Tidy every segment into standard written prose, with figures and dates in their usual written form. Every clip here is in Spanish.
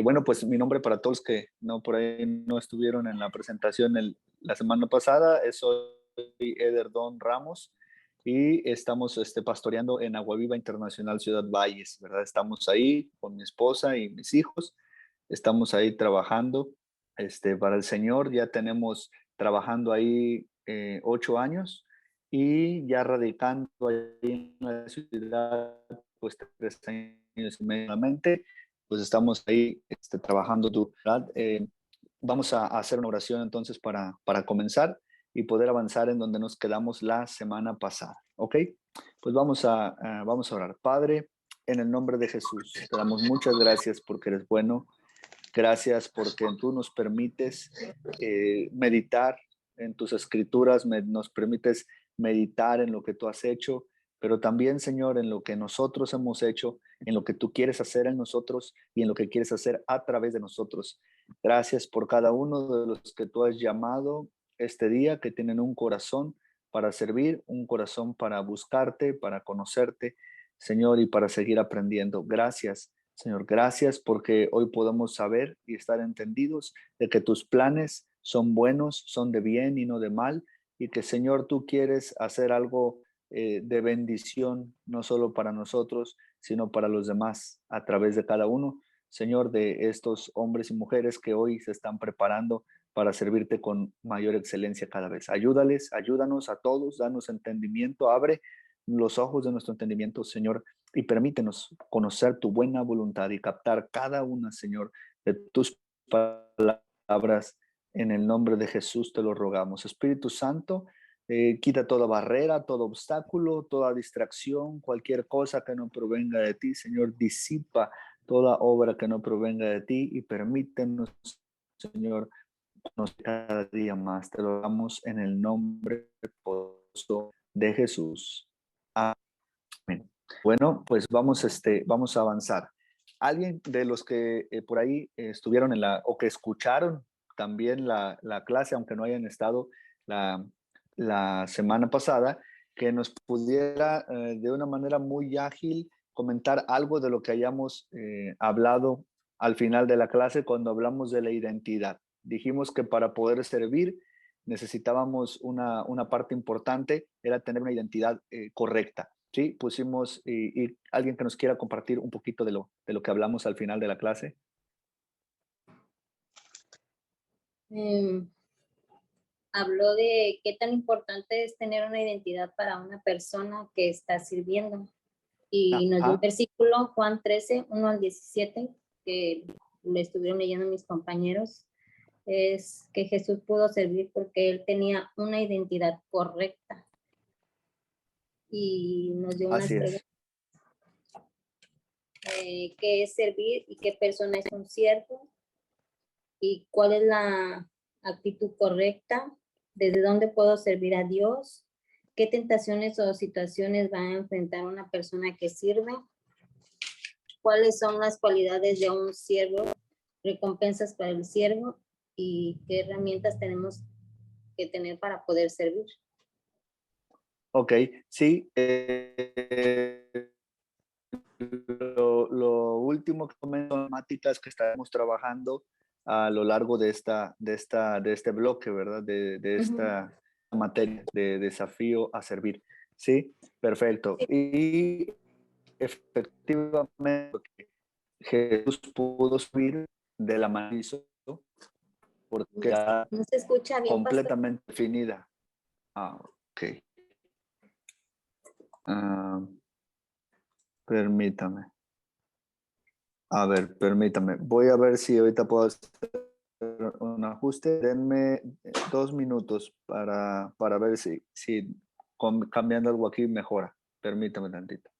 Bueno, pues mi nombre para todos que no por ahí no estuvieron en la presentación la semana pasada, soy Eder Don Ramos y estamos pastoreando en Agua Viva Internacional Ciudad Valles, ¿verdad? Estamos ahí con mi esposa y mis hijos, estamos ahí trabajando para el Señor, ya tenemos trabajando ahí 8 años y ya radicando ahí en la ciudad pues 3 años y medio pues estamos ahí trabajando duro, ¿verdad? Vamos a hacer una oración entonces para comenzar y poder avanzar en donde nos quedamos la semana pasada, ¿ok? Pues vamos a orar. Padre, en el nombre de Jesús, te damos muchas gracias porque eres bueno. Gracias porque tú nos permites meditar en tus escrituras, nos permites meditar en lo que tú has hecho, pero también, Señor, en lo que nosotros hemos hecho, en lo que tú quieres hacer en nosotros y en lo que quieres hacer a través de nosotros. Gracias por cada uno de los que tú has llamado este día, que tienen un corazón para servir, un corazón para buscarte, para conocerte, Señor, y para seguir aprendiendo. Gracias. Señor, gracias porque hoy podemos saber y estar entendidos de que tus planes son buenos, son de bien y no de mal, y que, Señor, tú quieres hacer algo de bendición, no solo para nosotros, sino para los demás, a través de cada uno, Señor, de estos hombres y mujeres que hoy se están preparando para servirte con mayor excelencia cada vez. Ayúdales, ayúdanos a todos, danos entendimiento, abre los ojos de nuestro entendimiento, Señor, y permítenos conocer tu buena voluntad y captar cada una, Señor, de tus palabras. En el nombre de Jesús te lo rogamos. Espíritu Santo, quita toda barrera, todo obstáculo, toda distracción, cualquier cosa que no provenga de ti, Señor, disipa toda obra que no provenga de ti y permítenos, Señor, conocer cada día más. Te lo damos en el nombre poderoso de Jesús. Amén. Bueno, pues vamos a avanzar. Alguien de los que por ahí estuvieron o que escucharon también la clase, aunque no hayan estado la, la semana pasada, que nos pudiera de una manera muy ágil comentar algo de lo que hayamos hablado al final de la clase cuando hablamos de la identidad. Dijimos que para poder servir necesitábamos una parte importante, era tener una identidad correcta. Sí, pusimos, y alguien que nos quiera compartir un poquito de lo que hablamos al final de la clase. Habló de qué tan importante es tener una identidad para una persona que está sirviendo. Y nos dio un versículo, Juan 13, 1 al 17, que le estuvieron leyendo mis compañeros. Es que Jesús pudo servir porque él tenía una identidad correcta. Y nos dio unas preguntas. ¿Qué es servir y qué persona es un siervo? ¿Y cuál es la actitud correcta? ¿Desde dónde puedo servir a Dios? ¿Qué tentaciones o situaciones va a enfrentar una persona que sirve? ¿Cuáles son las cualidades de un siervo? Recompensas para el siervo y qué herramientas tenemos que tener para poder servir. Ok, sí. Lo último que comento son temáticas que estaremos trabajando a lo largo de este bloque, ¿verdad? De esta materia de desafío a servir. Sí, perfecto. Y efectivamente Jesús pudo subir de la manera que hizo porque era no se escucha bien, completamente definida. Ok. Permítame. A ver, permítame. Voy a ver si ahorita puedo hacer un ajuste. Denme 2 minutos para ver si cambiando algo aquí mejora. Permítame tantito.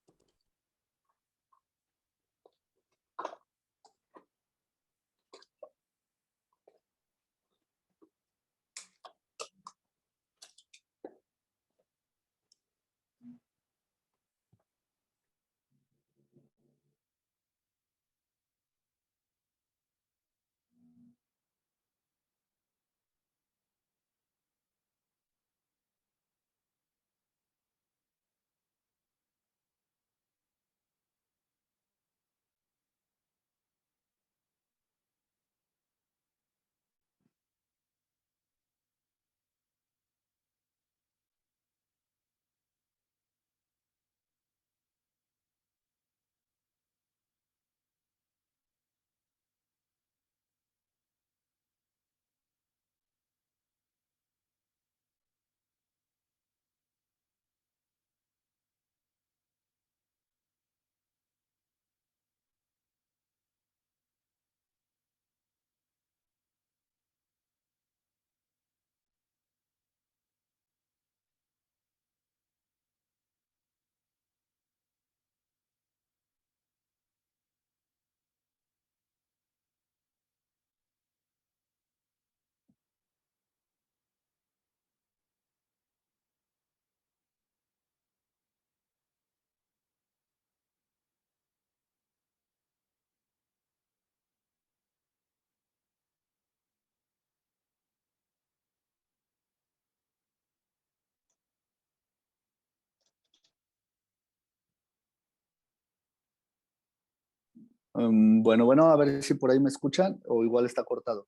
Bueno, a ver si por ahí me escuchan o igual está cortado.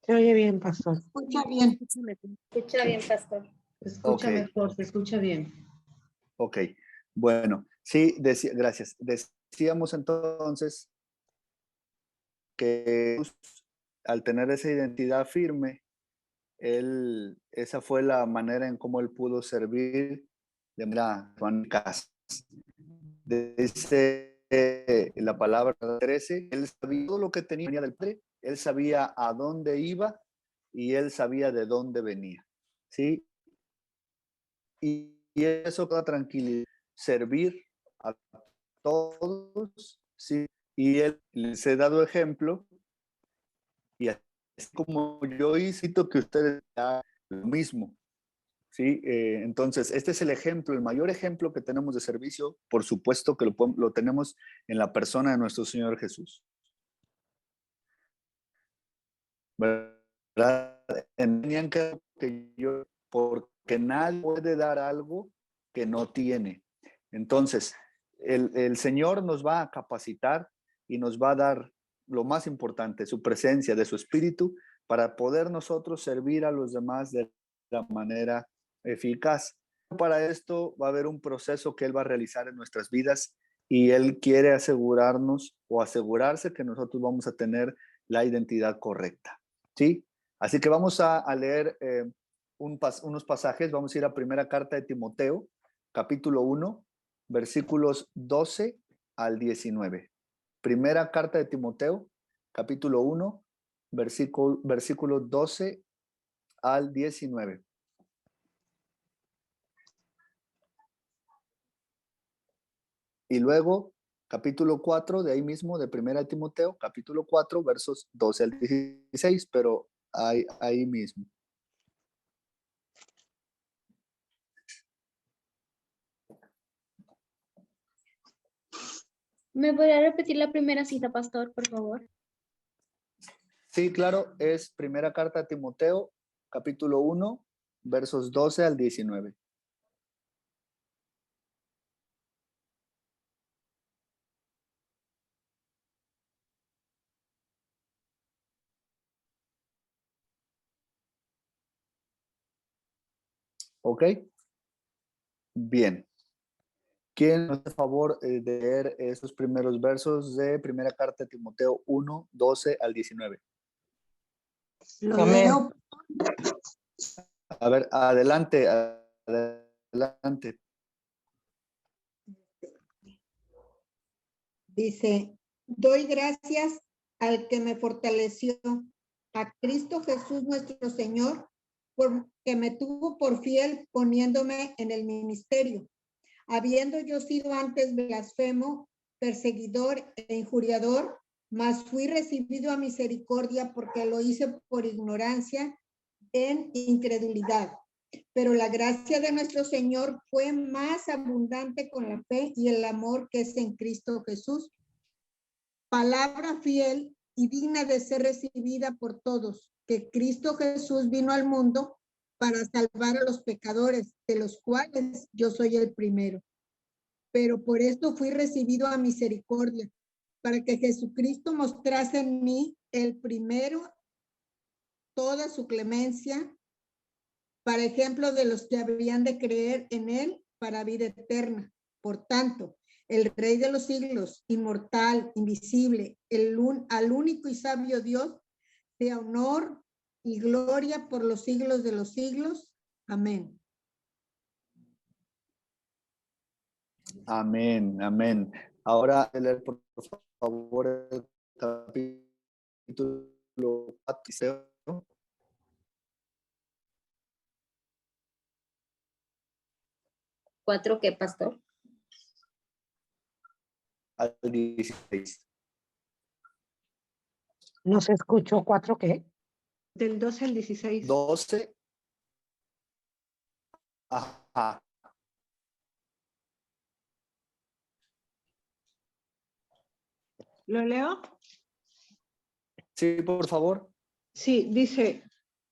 Se oye bien, pastor. Escucha bien. Escucha bien, pastor. Se escucha Ok. mejor, se escucha bien. Ok, bueno, sí, gracias. Decíamos entonces que al tener esa identidad firme, esa fue la manera en cómo él pudo servir de manera eficaz. Dice la palabra 13, él sabía todo lo que tenía del Padre, él sabía a dónde iba y él sabía de dónde venía, ¿sí? Y eso da tranquilidad, servir a todos, ¿sí? Y él les he dado ejemplo, y así como yo hice, que ustedes hagan lo mismo, ¿sí? Entonces, este es el ejemplo, el mayor ejemplo que tenemos de servicio, por supuesto que lo tenemos en la persona de nuestro Señor Jesús. ¿Verdad? Tenían que yo, porque nadie puede dar algo que no tiene. Entonces, el Señor nos va a capacitar y nos va a dar lo más importante, su presencia, de su espíritu, para poder nosotros servir a los demás de la manera eficaz. Para esto va a haber un proceso que Él va a realizar en nuestras vidas y Él quiere asegurarnos o asegurarse que nosotros vamos a tener la identidad correcta. ¿Sí? Así que vamos a leer unos pasajes. Vamos a ir a primera carta de Timoteo, capítulo 1, versículos 12 al 19. Primera carta de Timoteo, capítulo 1, versículos 12 al 19. Y luego, capítulo 4, de ahí mismo, de primera de Timoteo, capítulo 4, versos 12 al 16, pero ahí mismo. ¿Me podría repetir la primera cita, pastor, por favor? Sí, claro, es primera carta a Timoteo, capítulo 1, versos 12 al 19. ¿Ok? Bien. ¿Quién nos hace favor de leer esos primeros versos de primera carta de Timoteo 1, 12 al 19? Lo Amén. leo. A ver, adelante, adelante. Dice, doy gracias al que me fortaleció, a Cristo Jesús nuestro Señor, porque me tuvo por fiel poniéndome en el ministerio, habiendo yo sido antes blasfemo, perseguidor e injuriador, mas fui recibido a misericordia porque lo hice por ignorancia en incredulidad. Pero la gracia de nuestro Señor fue más abundante con la fe y el amor que es en Cristo Jesús. Palabra fiel y digna de ser recibida por todos, que Cristo Jesús vino al mundo para salvar a los pecadores, de los cuales yo soy el primero. Pero por esto fui recibido a misericordia, para que Jesucristo mostrase en mí el primero toda su clemencia, para ejemplo de los que habrían de creer en él para vida eterna. Por tanto, el Rey de los siglos, inmortal, invisible, al único y sabio Dios, sea honor y gloria por los siglos de los siglos. Amén. Amén, amén. Ahora, leer por favor el capítulo 4. ¿4 qué, pastor? Al 16. No se escuchó. ¿4 qué? Del 12 al 16. 12. Ajá. ¿Lo leo? Sí, por favor. Sí, dice,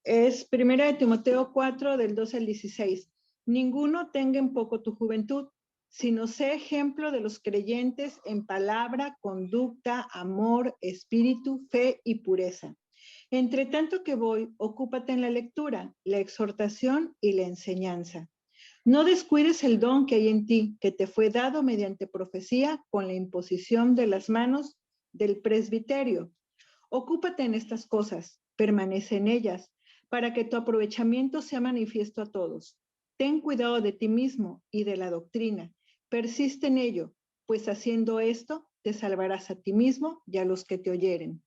es primera de Timoteo 4, del 12 al 16. Ninguno tenga en poco tu juventud, sino sé ejemplo de los creyentes en palabra, conducta, amor, espíritu, fe y pureza. Entre tanto que voy, ocúpate en la lectura, la exhortación y la enseñanza. No descuides el don que hay en ti, que te fue dado mediante profecía con la imposición de las manos del presbiterio. Ocúpate en estas cosas, permanece en ellas, para que tu aprovechamiento sea manifiesto a todos. Ten cuidado de ti mismo y de la doctrina. Persiste en ello, pues haciendo esto te salvarás a ti mismo y a los que te oyeren.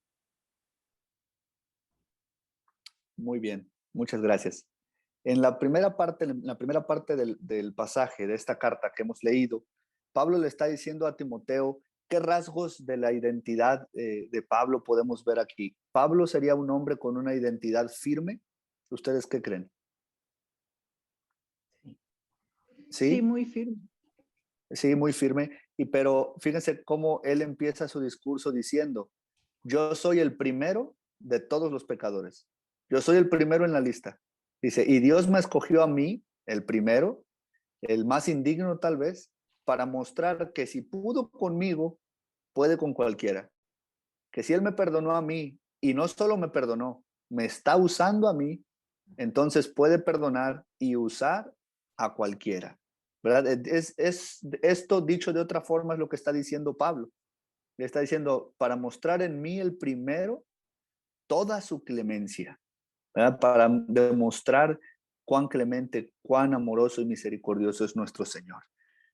Muy bien, muchas gracias. En la primera parte del pasaje de esta carta que hemos leído, Pablo le está diciendo a Timoteo qué rasgos de la identidad de Pablo podemos ver aquí. ¿Pablo sería un hombre con una identidad firme? ¿Ustedes qué creen? Sí, muy firme. Sí, muy firme. Pero fíjense cómo él empieza su discurso diciendo, yo soy el primero de todos los pecadores. Yo soy el primero en la lista. Dice, y Dios me escogió a mí, el primero, el más indigno tal vez, para mostrar que si pudo conmigo, puede con cualquiera. Que si Él me perdonó a mí, y no solo me perdonó, me está usando a mí, entonces puede perdonar y usar a cualquiera. ¿Verdad? Esto dicho de otra forma es lo que está diciendo Pablo. Le está diciendo, para mostrar en mí el primero toda su clemencia, ¿verdad? Para demostrar cuán clemente, cuán amoroso y misericordioso es nuestro Señor.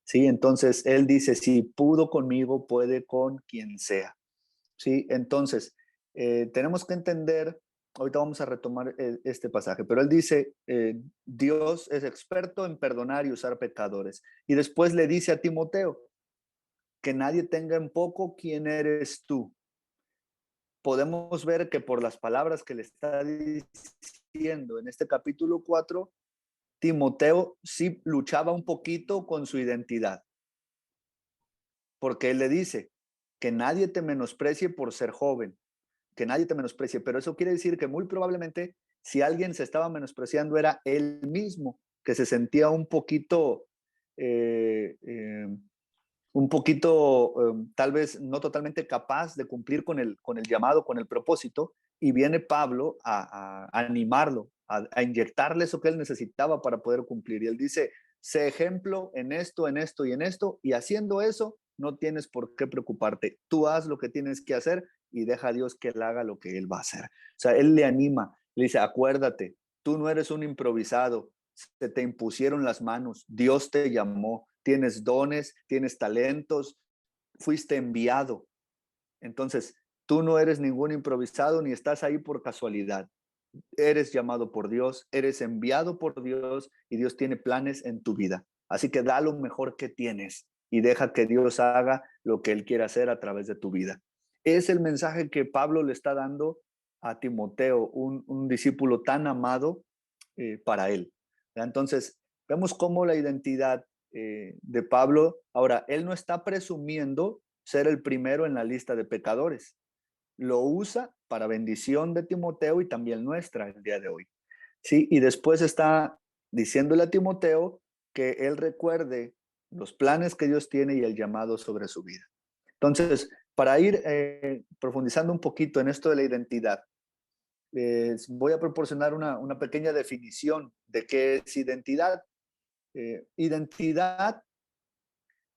¿Sí? Entonces, Él dice, si pudo conmigo, puede con quien sea. ¿Sí? Entonces, tenemos que entender, ahorita vamos a retomar este pasaje, pero Él dice, Dios es experto en perdonar y usar pecadores. Y después le dice a Timoteo, que nadie tenga en poco quién eres tú. Podemos ver que por las palabras que le está diciendo en este capítulo 4, Timoteo sí luchaba un poquito con su identidad, porque él le dice que nadie te menosprecie por ser joven, que nadie te menosprecie, pero eso quiere decir que muy probablemente si alguien se estaba menospreciando era él mismo, que se sentía un poquito tal vez no totalmente capaz de cumplir con el llamado, con el propósito, y viene Pablo a animarlo, a inyectarle eso que él necesitaba para poder cumplir. Y él dice, sé ejemplo en esto, en esto y en esto, y haciendo eso no tienes por qué preocuparte. Tú haz lo que tienes que hacer y deja a Dios que él haga lo que él va a hacer. O sea, él le anima, le dice, acuérdate, tú no eres un improvisado, se te impusieron las manos, Dios te llamó, tienes dones, tienes talentos, fuiste enviado. Entonces, tú no eres ningún improvisado ni estás ahí por casualidad. Eres llamado por Dios, eres enviado por Dios y Dios tiene planes en tu vida. Así que da lo mejor que tienes y deja que Dios haga lo que Él quiere hacer a través de tu vida. Es el mensaje que Pablo le está dando a Timoteo, un discípulo tan amado para él. Entonces, vemos cómo la identidad de Pablo, ahora, él no está presumiendo ser el primero en la lista de pecadores. Lo usa para bendición de Timoteo y también nuestra el día de hoy. ¿Sí? Y después está diciéndole a Timoteo que él recuerde los planes que Dios tiene y el llamado sobre su vida. Entonces, para ir profundizando un poquito en esto de la identidad, voy a proporcionar una pequeña definición de qué es identidad. Identidad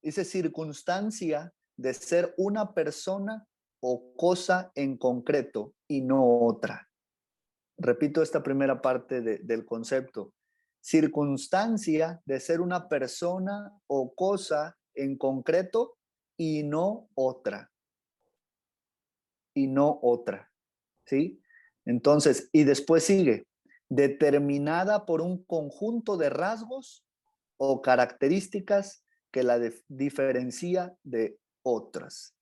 dice circunstancia de ser una persona o cosa en concreto y no otra. Repito esta primera parte del concepto. Circunstancia de ser una persona o cosa en concreto y no otra. Y no otra. ¿Sí? Entonces, y después sigue, determinada por un conjunto de rasgos o características que la diferencia de otras.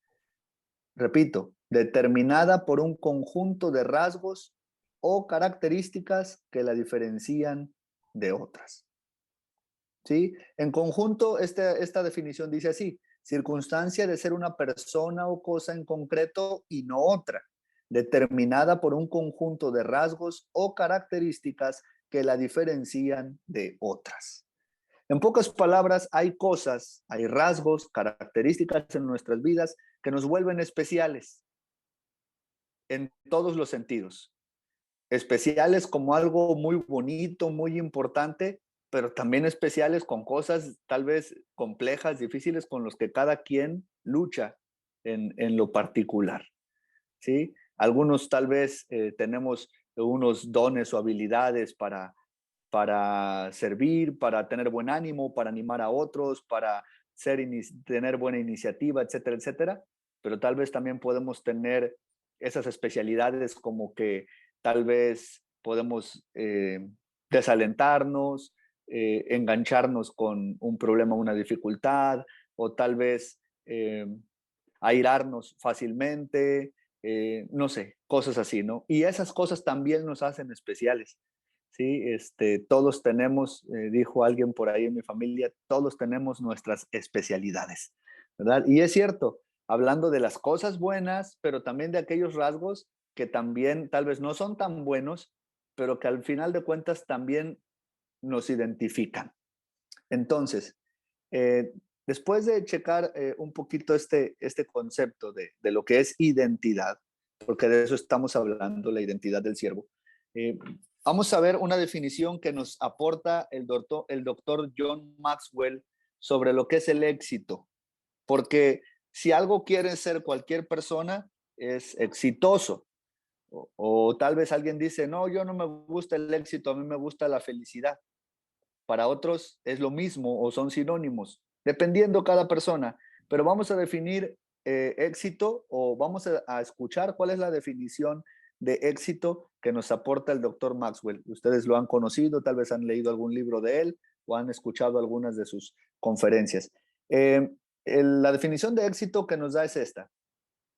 Repito, determinada por un conjunto de rasgos o características que la diferencian de otras. ¿Sí? En conjunto, esta definición dice así, circunstancia de ser una persona o cosa en concreto y no otra, determinada por un conjunto de rasgos o características que la diferencian de otras. En pocas palabras, hay cosas, hay rasgos, características en nuestras vidas que nos vuelven especiales en todos los sentidos. Especiales como algo muy bonito, muy importante, pero también especiales con cosas tal vez complejas, difíciles, con los que cada quien lucha en lo particular, ¿sí? Algunos tal vez tenemos unos dones o habilidades para servir, para tener buen ánimo, para animar a otros, para tener buena iniciativa, etcétera, etcétera. Pero tal vez también podemos tener esas especialidades como que tal vez podemos desalentarnos, engancharnos con un problema, una dificultad, o tal vez airarnos fácilmente, no sé, cosas así, ¿no? Y esas cosas también nos hacen especiales. Sí, todos tenemos, dijo alguien por ahí en mi familia, todos tenemos nuestras especialidades, ¿verdad? Y es cierto, hablando de las cosas buenas, pero también de aquellos rasgos que también tal vez no son tan buenos, pero que al final de cuentas también nos identifican. Entonces, eh, después de checar un poquito este concepto de lo que es identidad, porque de eso estamos hablando, la identidad del siervo, eh, vamos a ver una definición que nos aporta el doctor John Maxwell sobre lo que es el éxito, porque si algo quiere ser cualquier persona, es exitoso. O tal vez alguien dice, no, yo no me gusta el éxito, a mí me gusta la felicidad. Para otros es lo mismo o son sinónimos, dependiendo cada persona. Pero vamos a definir éxito o vamos a escuchar cuál es la definición de éxito que nos aporta el doctor Maxwell. Ustedes lo han conocido, tal vez han leído algún libro de él o han escuchado algunas de sus conferencias. La definición de éxito que nos da es esta.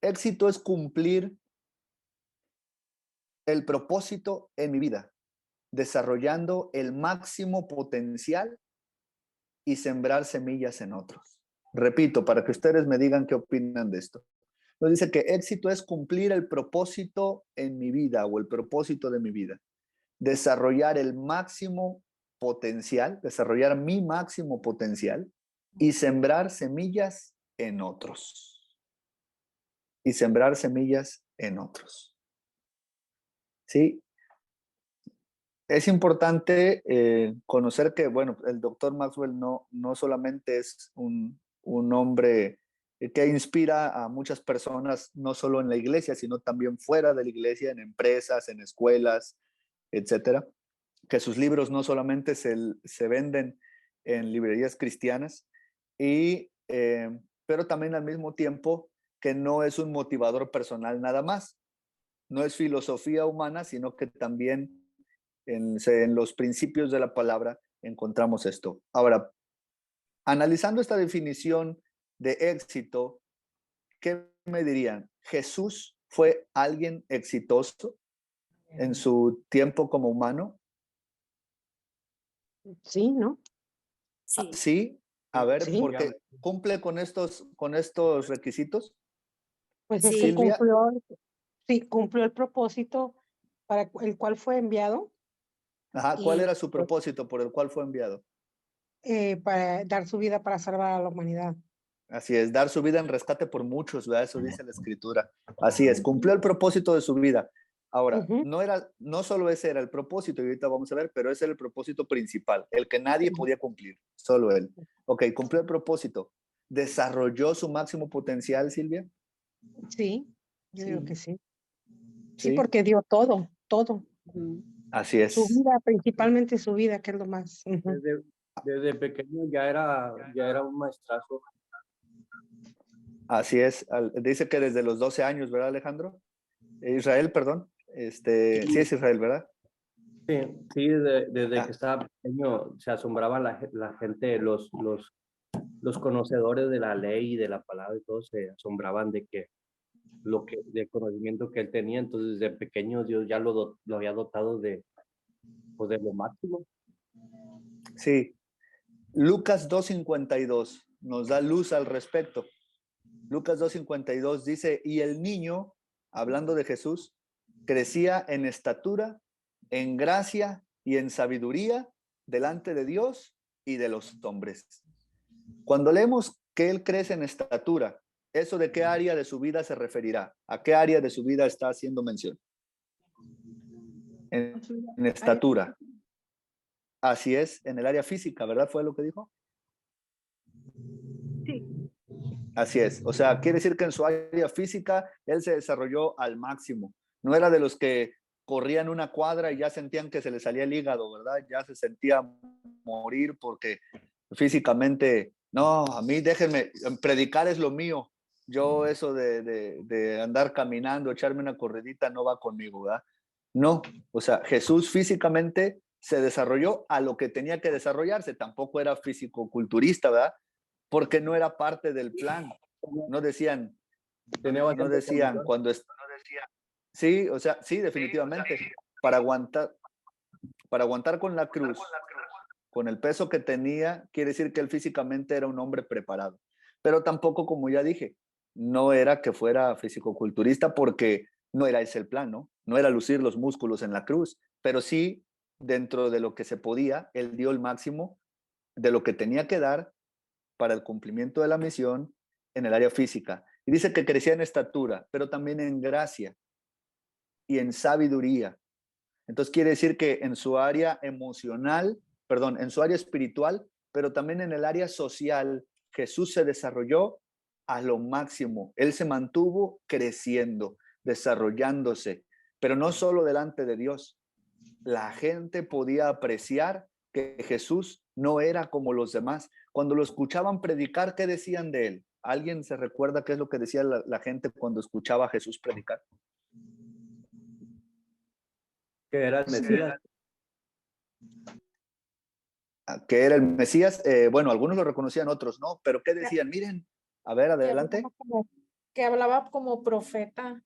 Éxito es cumplir el propósito en mi vida, desarrollando el máximo potencial y sembrar semillas en otros. Repito, para que ustedes me digan qué opinan de esto. Nos dice que éxito es cumplir el propósito en mi vida o el propósito de mi vida. Desarrollar el máximo potencial, desarrollar mi máximo potencial y sembrar semillas en otros. Y sembrar semillas en otros. ¿Sí? Es importante conocer que, bueno, el doctor Maxwell no solamente es un hombre que inspira a muchas personas, no solo en la iglesia, sino también fuera de la iglesia, en empresas, en escuelas, etcétera. Que sus libros no solamente se venden en librerías cristianas, pero también al mismo tiempo que no es un motivador personal nada más. No es filosofía humana, sino que también en los principios de la palabra encontramos esto. Ahora, analizando esta definición de éxito, ¿qué me dirían? ¿Jesús fue alguien exitoso en su tiempo como humano? Sí, ¿no? Sí. Sí, a ver, Sí. porque cumple con estos requisitos. Pues es que Sí. Silvia, cumplió el propósito para el cual fue enviado ajá, ¿cuál y era su propósito por el cual fue enviado? para dar su vida para salvar a la humanidad. Así es, dar su vida en rescate por muchos, ¿verdad? Eso dice la escritura. Así es, cumplió el propósito de su vida. Ahora, Ujú. no solo ese era el propósito, y ahorita vamos a ver, pero ese era el propósito principal, el que nadie podía cumplir, solo él. Ok, cumplió el propósito. ¿Desarrolló su máximo potencial, Silvia? Sí, yo Sí. digo que sí. Sí, Sí, porque dio todo, todo. así Su es. vida, principalmente su vida, que es lo más. Ujú. Desde pequeño ya era un maestrazo. Así es. Dice que desde los 12 años, ¿verdad, Alejandro? Israel, perdón. Sí es Israel, ¿verdad? Sí, desde Ah, que estaba pequeño se asombraba la gente, los conocedores de la ley y de la palabra y todos se asombraban de conocimiento que él tenía. Entonces, desde pequeño Dios ya lo había dotado pues, de lo máximo. sí. Lucas 2:52 nos da luz al respecto. Lucas 2:52 dice, y el niño, hablando de Jesús, crecía en estatura, en gracia y en sabiduría delante de Dios y de los hombres. Cuando leemos que Él crece en estatura, ¿eso de qué área de su vida se referirá? ¿A qué área de su vida está haciendo mención? En estatura. Así es, en el área física, ¿verdad? ¿Fue lo que dijo? Sí. Así es, o sea, quiere decir que en su área física Él se desarrolló al máximo. No era de los que corrían una cuadra y ya sentían que se les salía el hígado, ¿verdad? Ya se sentía morir porque físicamente, no, a mí déjenme, predicar es lo mío. Yo eso de andar caminando, echarme una corridita no va conmigo, ¿verdad? No, o sea, Jesús físicamente se desarrolló a lo que tenía que desarrollarse. Tampoco era físico-culturista, ¿verdad? Porque no era parte del plan. No decían, Tenía no bastante decían condición. cuando... Sí, o sea, sí, definitivamente. Para aguantar con la cruz, con el peso que tenía, quiere decir que él físicamente era un hombre preparado. Pero tampoco, como ya dije, no era que fuera fisicoculturista porque no era ese el plan, ¿no? No era lucir los músculos en la cruz, pero sí, dentro de lo que se podía, él dio el máximo de lo que tenía que dar para el cumplimiento de la misión en el área física. Y dice que crecía en estatura, pero también en gracia y en sabiduría. Entonces quiere decir que en su área emocional, perdón, en su área espiritual, pero también en el área social, Jesús se desarrolló a lo máximo. Él se mantuvo creciendo, desarrollándose, pero no solo delante de Dios. La gente podía apreciar que Jesús no era como los demás. Cuando lo escuchaban predicar, ¿qué decían de él? ¿Alguien se recuerda qué es lo que decía la gente cuando escuchaba a Jesús predicar? Que era el Mesías. Que era el Mesías. Bueno, algunos lo reconocían, otros no, pero ¿qué decían? Miren, a ver, adelante. Que hablaba como profeta.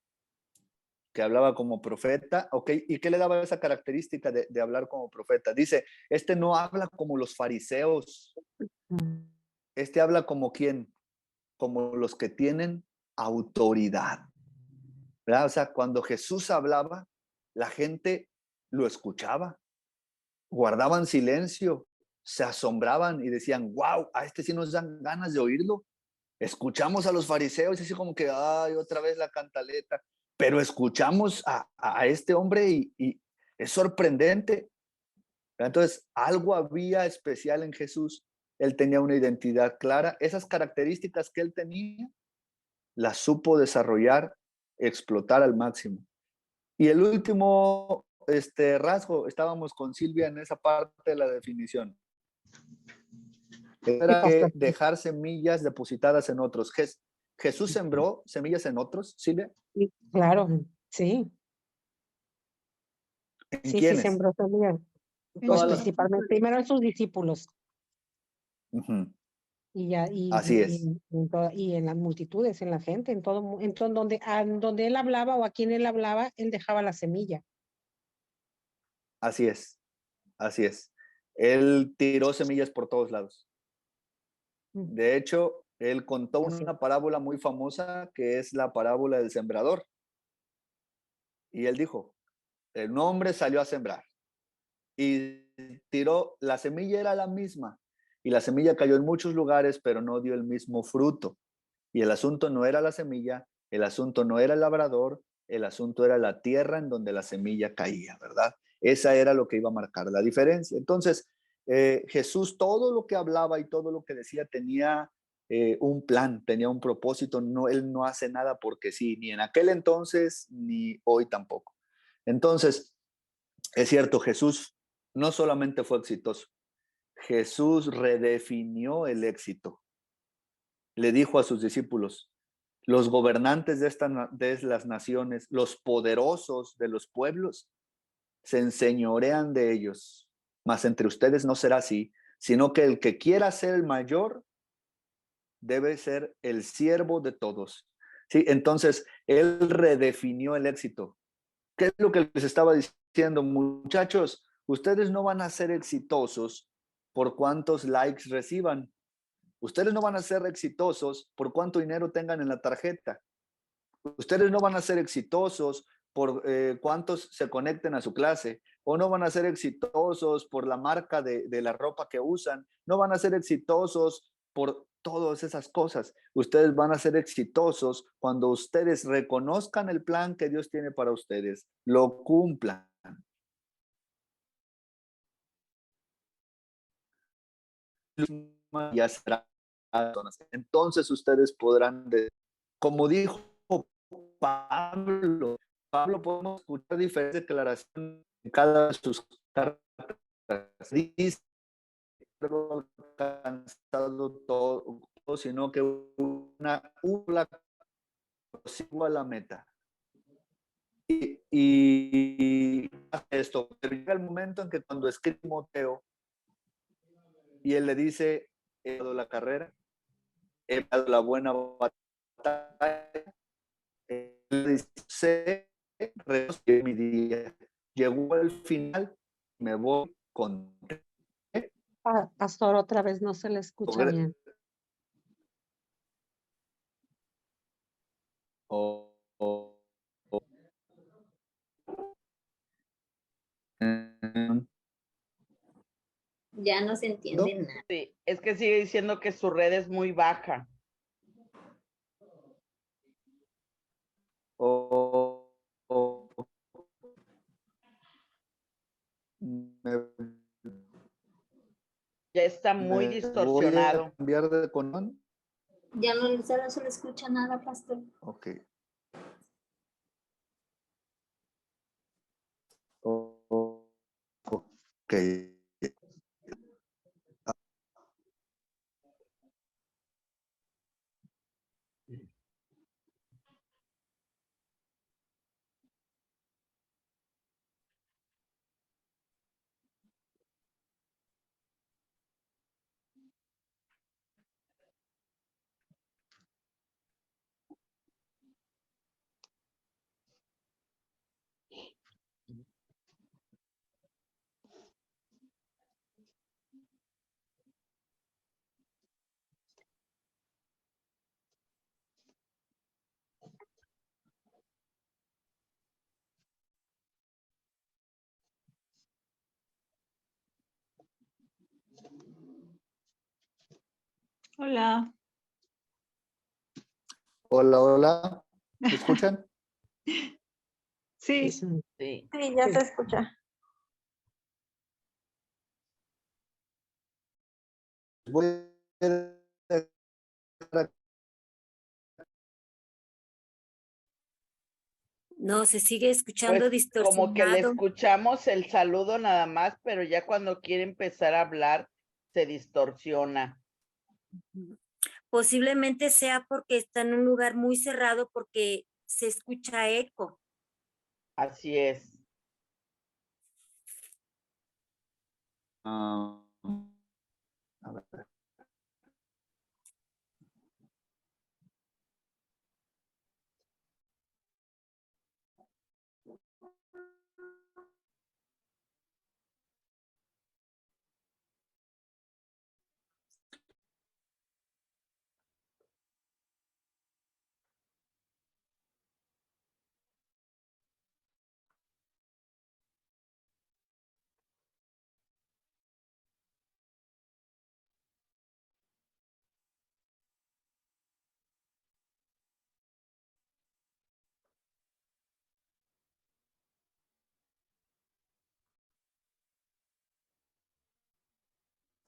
Que hablaba como profeta, ok, ¿y qué le daba esa característica de hablar como profeta? Dice, este no habla como los fariseos, este habla como ¿quién? Como los que tienen autoridad, ¿verdad? O sea, cuando Jesús hablaba, la gente lo escuchaba, guardaban silencio, se asombraban y decían, wow, a este sí nos dan ganas de oírlo. Escuchamos a los fariseos y así como que, ay, otra vez la cantaleta, pero escuchamos a este hombre y es sorprendente. Entonces, algo había especial en Jesús. Él tenía una identidad clara. Esas características que él tenía, las supo desarrollar, explotar al máximo. Y el último rasgo, estábamos con Silvia en esa parte de la definición. Era que dejar semillas depositadas en otros. ¿Jesús sembró semillas en otros, Silvia? Sí, claro, sí. ¿En Sí, quiénes? sembró semillas. Pues Todas las- principalmente, primero en sus discípulos. Uh-huh. Y ya, Así es. y en las multitudes, en la gente, en todo, donde él hablaba o a quien él hablaba, él dejaba la semilla. Así es. Así es. Él tiró semillas por todos lados. De hecho, él contó una parábola muy famosa que es la parábola del sembrador. Y él dijo, el hombre salió a sembrar y tiró, la semilla era la misma y la semilla cayó en muchos lugares, pero no dio el mismo fruto. Y el asunto no era la semilla, el asunto no era el labrador, el asunto era la tierra en donde la semilla caía, ¿verdad? Esa era lo que iba a marcar la diferencia. Entonces, Jesús, todo lo que hablaba y todo lo que decía tenía un plan, tenía un propósito. No, él no hace nada porque sí, ni en aquel entonces, ni hoy tampoco. Entonces, es cierto, Jesús no solamente fue exitoso, Jesús redefinió el éxito. Le dijo a sus discípulos, los gobernantes de las naciones, los poderosos de los pueblos, se enseñorean de ellos, mas entre ustedes no será así, sino que el que quiera ser el mayor debe ser el siervo de todos. ¿Sí? Entonces, él redefinió el éxito. ¿Qué es lo que les estaba diciendo? Muchachos, ustedes no van a ser exitosos por cuántos likes reciban. Ustedes no van a ser exitosos por cuánto dinero tengan en la tarjeta. Ustedes no van a ser exitosos por cuántos se conecten a su clase. o no van a ser exitosos por la marca de la ropa que usan, no van a ser exitosos por todas esas cosas. Ustedes van a ser exitosos cuando ustedes reconozcan el plan que Dios tiene para ustedes, lo cumplan. Ya será. Entonces ustedes podrán, como dijo Pablo, podemos escuchar diferentes declaraciones en cada de sus cartas. Dice, no alcanzado todo, sino que una sigo a la meta. Y esto, pero llega el momento en que cuando escribe Timoteo y él le dice, he dado la carrera, he dado la buena batalla, él dice, mi día llegó al final, me voy con Pastor, otra vez no se le escucha bien. Ya no se entiende nada. Sí, es que sigue diciendo que su red es muy baja. Ya está muy distorsionado. Voy a cambiar de conón. Ya no se le escucha nada, pastor. Ok. Ok. Hola. Hola, hola. ¿Me escuchan? Sí. Sí, ya se escucha. Voy a... No, se sigue escuchando pues como que le distorsionado. escuchamos el saludo nada más, pero ya cuando quiere empezar a hablar se distorsiona. Posiblemente sea porque está en un lugar muy cerrado porque se escucha eco. Así es. a ver.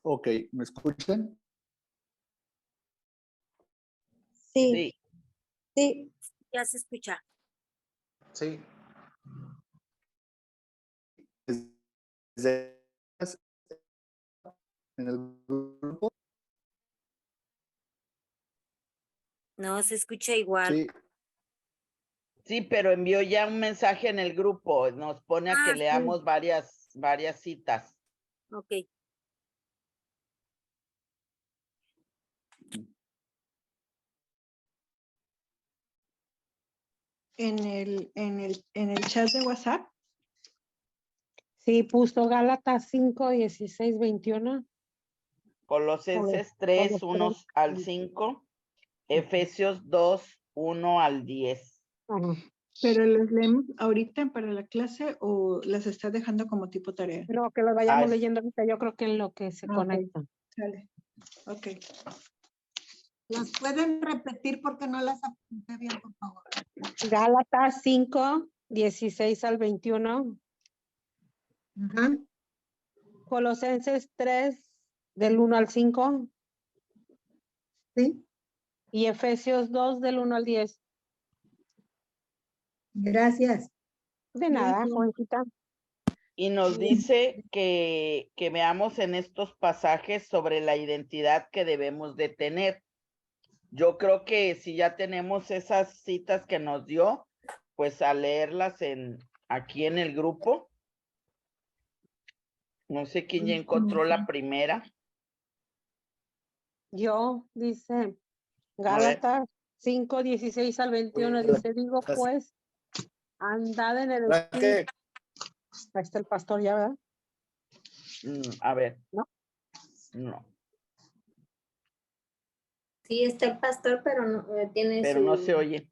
Ok, ¿me escuchan? Sí. Sí. Ya se escucha. Sí. Desde en el grupo. No, se escucha igual. Sí. Sí, pero envió ya un mensaje en el grupo. Nos pone a que Sí. leamos varias citas. Ok. En el chat de WhatsApp. Sí, puso Gálatas 5, 16, 21. Colosenses 3, 1 al 5. Efesios 2, 1 al 10. ¿Pero las leemos ahorita para la clase o las estás dejando como tipo tarea? No, que lo vayamos Ah, leyendo ahorita, yo creo que en lo que se Ah, ok. conecta. Sale. Ok. ¿Las pueden repetir porque no las apunté bien, por favor? Gálatas 5, 16 al 21. Ajá. Colosenses 3, del 1 al 5. Sí, Y Efesios 2, del 1 al 10. gracias. De nada, Gracias. jovencita. Y nos dice que veamos en estos pasajes sobre la identidad que debemos de tener. Yo creo que si ya tenemos esas citas que nos dio, pues a leerlas aquí en el grupo. No sé quién ya encontró la primera. Yo, dice A ver. Gálatas 5, 16 al 21, dice, digo pues, andad en el espíritu. Ahí está el pastor ya, ¿verdad? A ver. ¿No? No, Sí, está el pastor, pero no tiene pero su... no se oye.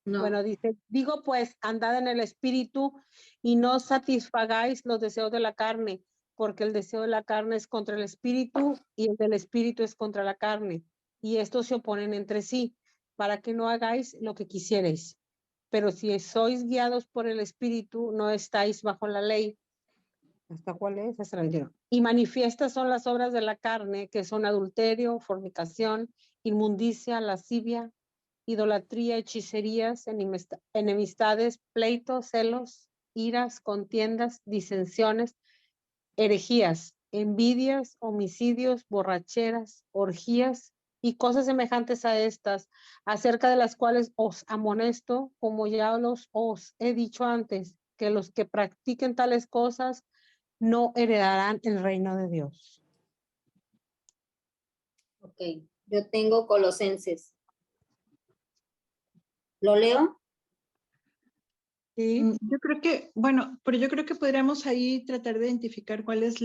No. Bueno, dice, digo pues, andad en el espíritu y no satisfagáis los deseos de la carne, porque el deseo de la carne es contra el espíritu y el del espíritu es contra la carne. Y estos se oponen entre sí, para que no hagáis lo que quisierais. Pero si sois guiados por el espíritu, no estáis bajo la ley. ¿Hasta cuál es? Hasta la 21. Y manifiestas son las obras de la carne, que son adulterio, fornicación, inmundicia, lascivia, idolatría, hechicerías, enemistades, pleitos, celos, iras, contiendas, disensiones, herejías, envidias, homicidios, borracheras, orgías y cosas semejantes a estas, acerca de las cuales os amonesto, como ya os he dicho antes, que los que practiquen tales cosas no heredarán el reino de Dios. Ok, yo tengo Colosenses. ¿Lo leo? Sí. Yo creo que, bueno, pero yo creo que podríamos ahí tratar de identificar cuál es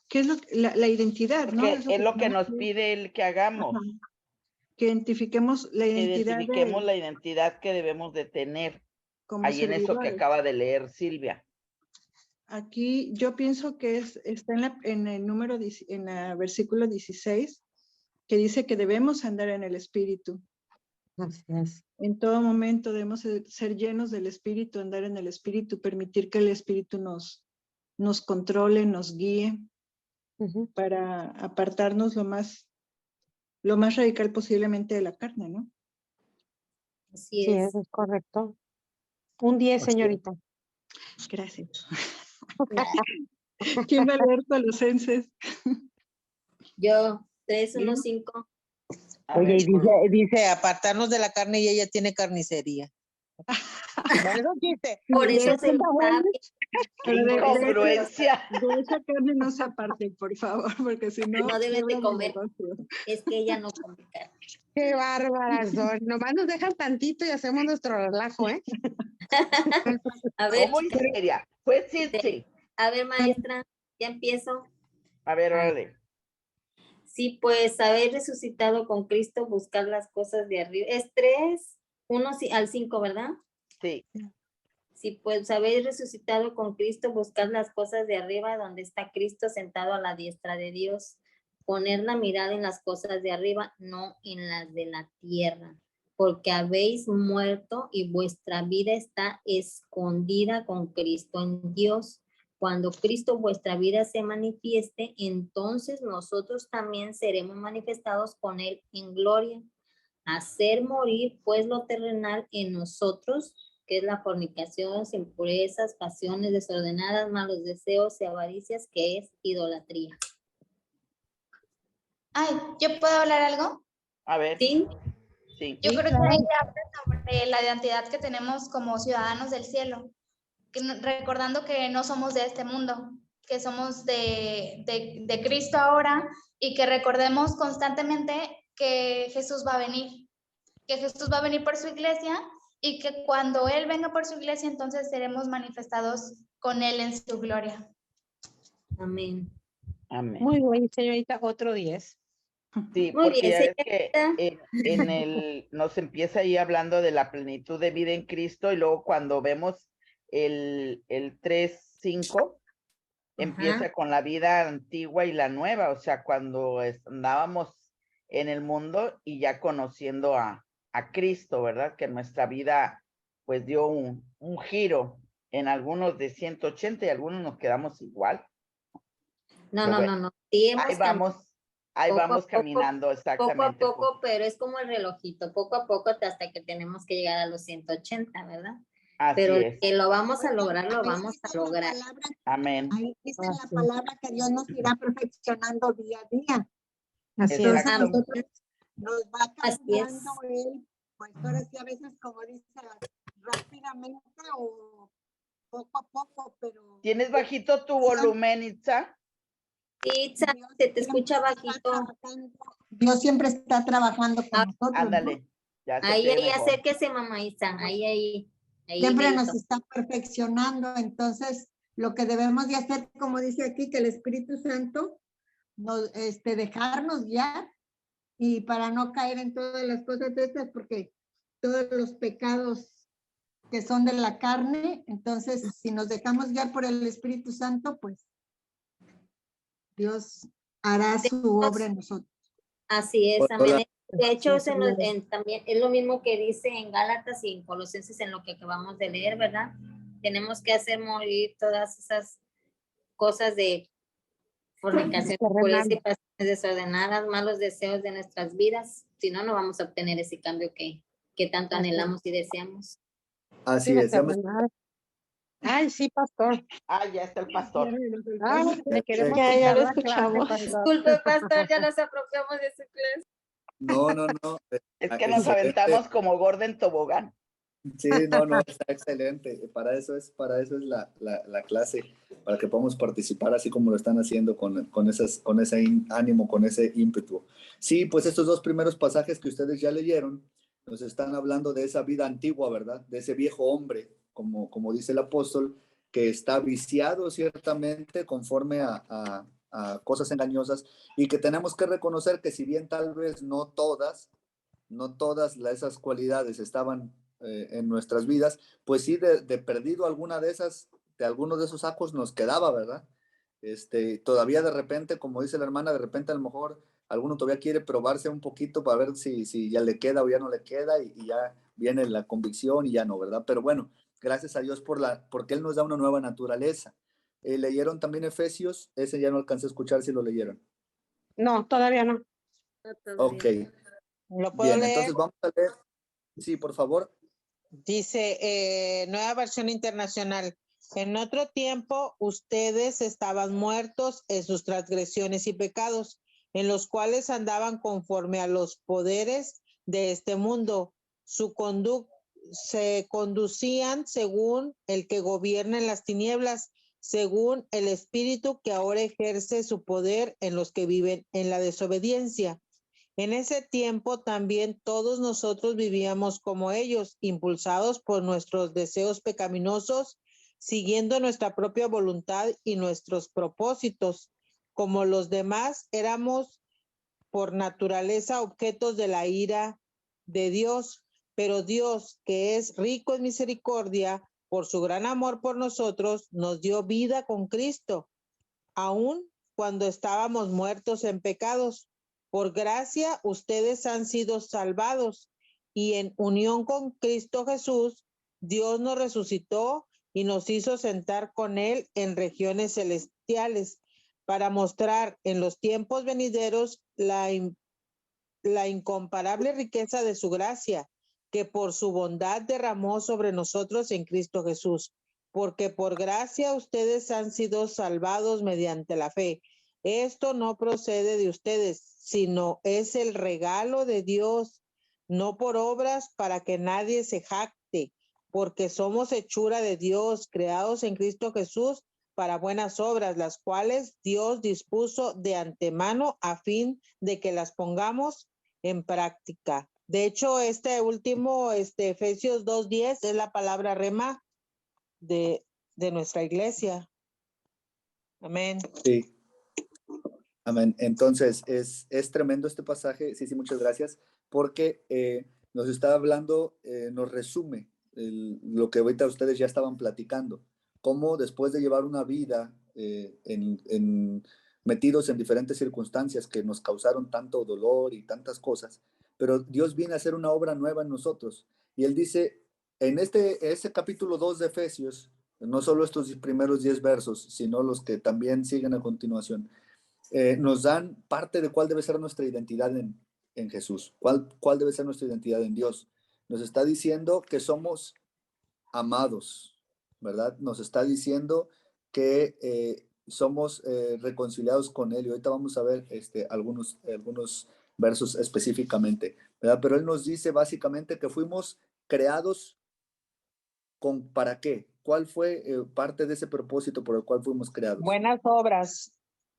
qué es la identidad, ¿no? Que Eso es lo que tenemos nos pide el que hagamos. Ajá. Que identifiquemos la Que identidad identifiquemos la identidad que debemos de tener. como Ahí en eso que servidores. acaba de leer Silvia. Aquí yo pienso que está en el número, en el versículo 16, que dice que debemos andar en el Espíritu. Así es. En todo momento debemos ser llenos del Espíritu, andar en el Espíritu, permitir que el Espíritu nos controle, nos guíe, para apartarnos lo más radical posiblemente de la carne, ¿no? Así Sí, es. eso es correcto. Un 10, señorita. Gracias. ¿Quién va a leer Colosenses? Yo, 3, 1, 5. Oye, y dice apartarnos de la carne y ella tiene carnicería. Bueno, dice. Por eso se ¡Qué incongruencia! De esa carne no se aparte, por favor, porque si no... No deben de cierran comer. negocio. Es que ella no come carne. Qué bárbaras son. Nomás nos dejan tantito y hacemos nuestro relajo, ¿eh? A ver, ¿Cómo histeria? Pues sí. a ver, maestra, ya empiezo. A ver, órale. Sí, pues haber resucitado con Cristo, buscar las cosas de arriba. Es 3, 1 al 5, ¿verdad? Sí. Sí, pues haber resucitado con Cristo, buscar las cosas de arriba, donde está Cristo sentado a la diestra de Dios. Poner la mirada en las cosas de arriba, no en las de la tierra. Porque habéis muerto y vuestra vida está escondida con Cristo en Dios. Cuando Cristo vuestra vida se manifieste, entonces nosotros también seremos manifestados con Él en gloria. Hacer morir pues lo terrenal en nosotros, que es la fornicación, impurezas, pasiones desordenadas, malos deseos y avaricias, que es idolatría. Ay, ¿yo puedo hablar algo? A ver. Sí. Sí. Yo creo que ahí habla sobre la identidad que tenemos como ciudadanos del cielo, recordando que no somos de este mundo, que somos de Cristo ahora y que recordemos constantemente que Jesús va a venir por su iglesia y que cuando Él venga por su iglesia, entonces seremos manifestados con Él en su gloria. Amén. Amén. Muy bien, señorita. Otro 10. Sí, Muy porque bien, ya ves que señorita. nos empieza ahí hablando de la plenitud de vida en Cristo y luego cuando vemos el 3:5 empieza Ajá. con la vida antigua y la nueva, o sea, cuando andábamos en el mundo y ya conociendo a Cristo, ¿verdad? Que nuestra vida pues dio un giro en algunos de 180 y algunos nos quedamos igual. No, Pero no, bueno, no, no. Sí ahí hemos cambiado vamos caminando poco a exactamente. poco, pero es como el relojito, poco a poco hasta que tenemos que llegar a los 180, ¿verdad? Pero Así es. que lo vamos a lograr, lo Ahí vamos dice a la lograr. palabra, Amén. ahí dice la Así. palabra que Dios nos irá perfeccionando día a día. Así es. Entonces Exacto. nosotros nos va Así es. cambiando él, pues ahora sí a veces como dice, rápidamente o poco a poco, pero ¿Tienes bajito tu volumen, Itza? Sí, Itza, Dios se te siempre escucha está bajito. trabajando, Dios siempre está trabajando con Ah, nosotros, ¿no? Ándale, ya se te Ahí, ve mejor. acérquese, mamá Itza. Ahí. Siempre nos merito. está perfeccionando, entonces lo que debemos de hacer, como dice aquí, que el Espíritu Santo nos, dejarnos guiar y para no caer en todas las cosas de estas, porque todos los pecados que son de la carne, entonces si nos dejamos guiar por el Espíritu Santo, pues Dios hará su obra en nosotros. Así es, Hola. amén. De hecho, Sí, también es lo mismo que dice en Gálatas y en Colosenses en lo que acabamos de leer, ¿verdad? Tenemos que hacer morir todas esas cosas de fornicación, impureza y pasiones desordenadas, malos deseos de nuestras vidas. Si no, no vamos a obtener ese cambio que tanto Así es. anhelamos y deseamos. Así Lo es. Ya me- terrenal. Ay, sí, pastor. Ah, ya está el pastor. Ay, le queremos Ya quitar lo la clase, escuchamos. pastor. Disculpe, pastor, ya nos apropiamos de su clase. No. Es que nos Excelente. aventamos como Gordon Tobogán. Sí, no, está excelente. Para eso es la clase, para que podamos participar así como lo están haciendo con ese ánimo, con ese ímpetu. Sí, pues estos dos primeros pasajes que ustedes ya leyeron nos están hablando de esa vida antigua, ¿verdad? De ese viejo hombre, como dice el apóstol, que está viciado ciertamente conforme a cosas engañosas y que tenemos que reconocer que si bien tal vez no todas esas cualidades estaban en nuestras vidas, pues sí, de perdido alguna de esas, de algunos de esos sacos nos quedaba, ¿verdad? Todavía de repente, como dice la hermana, de repente a lo mejor alguno todavía quiere probarse un poquito para ver si ya le queda o ya no le queda y ya viene la convicción y ya no, ¿verdad? Pero bueno, gracias a Dios porque Él nos da una nueva naturaleza. ¿Leyeron también Efesios? Ese ya no alcancé a escuchar si lo leyeron. No, todavía no. Ok, ¿Lo puedo bien, leer? entonces vamos a leer. Sí, por favor. Dice, nueva versión internacional. En otro tiempo, ustedes estaban muertos en sus transgresiones y pecados, en los cuales andaban conforme a los poderes de este mundo. Se conducían según el que gobierna en las tinieblas, según el espíritu que ahora ejerce su poder en los que viven en la desobediencia. En ese tiempo también todos nosotros vivíamos como ellos, impulsados por nuestros deseos pecaminosos, siguiendo nuestra propia voluntad y nuestros propósitos. Como los demás, éramos por naturaleza objetos de la ira de Dios, pero Dios, que es rico en misericordia, por su gran amor por nosotros, nos dio vida con Cristo, aun cuando estábamos muertos en pecados. Por gracia, ustedes han sido salvados y en unión con Cristo Jesús, Dios nos resucitó y nos hizo sentar con Él en regiones celestiales para mostrar en los tiempos venideros la incomparable riqueza de su gracia, que por su bondad derramó sobre nosotros en Cristo Jesús. Porque por gracia ustedes han sido salvados mediante la fe. Esto no procede de ustedes, sino es el regalo de Dios, no por obras para que nadie se jacte, porque somos hechura de Dios, creados en Cristo Jesús para buenas obras, las cuales Dios dispuso de antemano a fin de que las pongamos en práctica. De hecho, este último, Efesios 2:10 es la palabra rema de nuestra iglesia. Amén. Sí. Amén. Entonces, es tremendo este pasaje. Sí, sí, muchas gracias, porque nos está hablando, nos resume lo que ahorita ustedes ya estaban platicando, cómo después de llevar una vida metidos en diferentes circunstancias que nos causaron tanto dolor y tantas cosas, pero Dios viene a hacer una obra nueva en nosotros. Y Él dice, en ese capítulo 2 de Efesios, no solo estos primeros 10 versos, sino los que también siguen a continuación, nos dan parte de cuál debe ser nuestra identidad en Jesús, cuál debe ser nuestra identidad en Dios. Nos está diciendo que somos amados, ¿verdad? Nos está diciendo que somos reconciliados con Él. Y ahorita vamos a ver algunos versos específicamente, ¿verdad? Pero Él nos dice básicamente que fuimos creados ¿para qué? ¿Cuál fue parte de ese propósito por el cual fuimos creados? Buenas obras.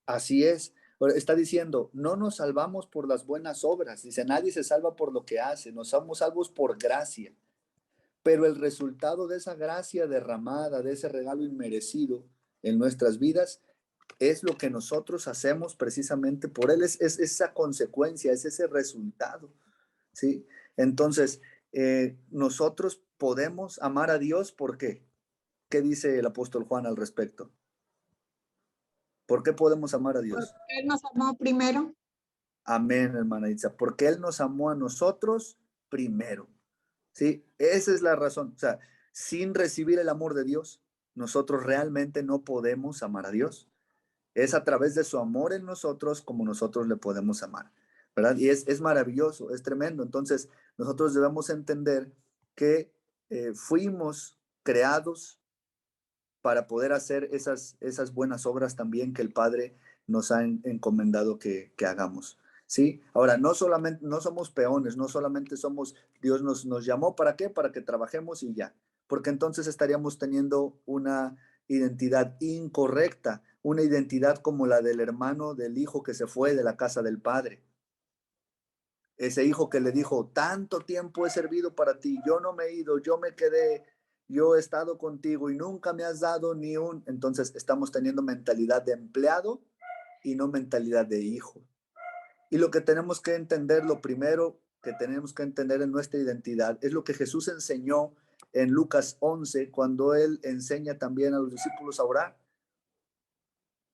Así es. Está diciendo, no nos salvamos por las buenas obras. Dice, nadie se salva por lo que hace. Nos somos salvos por gracia. Pero el resultado de esa gracia derramada, de ese regalo inmerecido en nuestras vidas, es lo que nosotros hacemos precisamente por Él. Es esa consecuencia, es ese resultado. ¿Sí? Entonces, nosotros podemos amar a Dios, ¿por qué? ¿Qué dice el apóstol Juan al respecto? ¿Por qué podemos amar a Dios? Porque Él nos amó primero. Amén, hermana Itza. Porque Él nos amó a nosotros primero. ¿Sí? Esa es la razón. O sea, sin recibir el amor de Dios, nosotros realmente no podemos amar a Dios. Es a través de su amor en nosotros como nosotros le podemos amar, ¿verdad? Y es maravilloso, es tremendo. Entonces, nosotros debemos entender que fuimos creados para poder hacer esas buenas obras también que el Padre nos ha encomendado que hagamos. ¿Sí? Ahora, no somos peones, no solamente somos, Dios nos llamó, ¿para qué? Para que trabajemos y ya, porque entonces estaríamos teniendo una identidad incorrecta, una identidad como la del hermano del hijo que se fue de la casa del padre. Ese hijo que le dijo, tanto tiempo he servido para ti, yo no me he ido, yo me quedé, yo he estado contigo y nunca me has dado ni un... Entonces estamos teniendo mentalidad de empleado y no mentalidad de hijo. Y lo que tenemos que entender, lo primero que tenemos que entender en nuestra identidad, es lo que Jesús enseñó en Lucas 11, cuando Él enseña también a los discípulos a orar.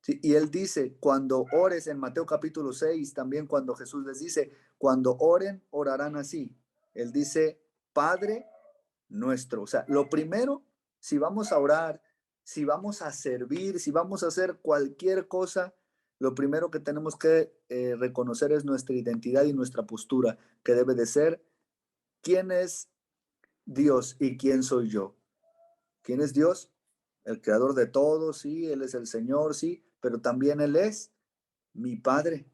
¿Sí? Y Él dice, cuando ores, en Mateo capítulo 6, también cuando Jesús les dice, cuando oren, orarán así. Él dice, Padre nuestro. O sea, lo primero, si vamos a orar, si vamos a servir, si vamos a hacer cualquier cosa, lo primero que tenemos que reconocer es nuestra identidad y nuestra postura, que debe de ser quién es Dios y quién soy yo. ¿Quién es Dios? El creador de todo, sí, Él es el Señor, sí, pero también Él es mi Padre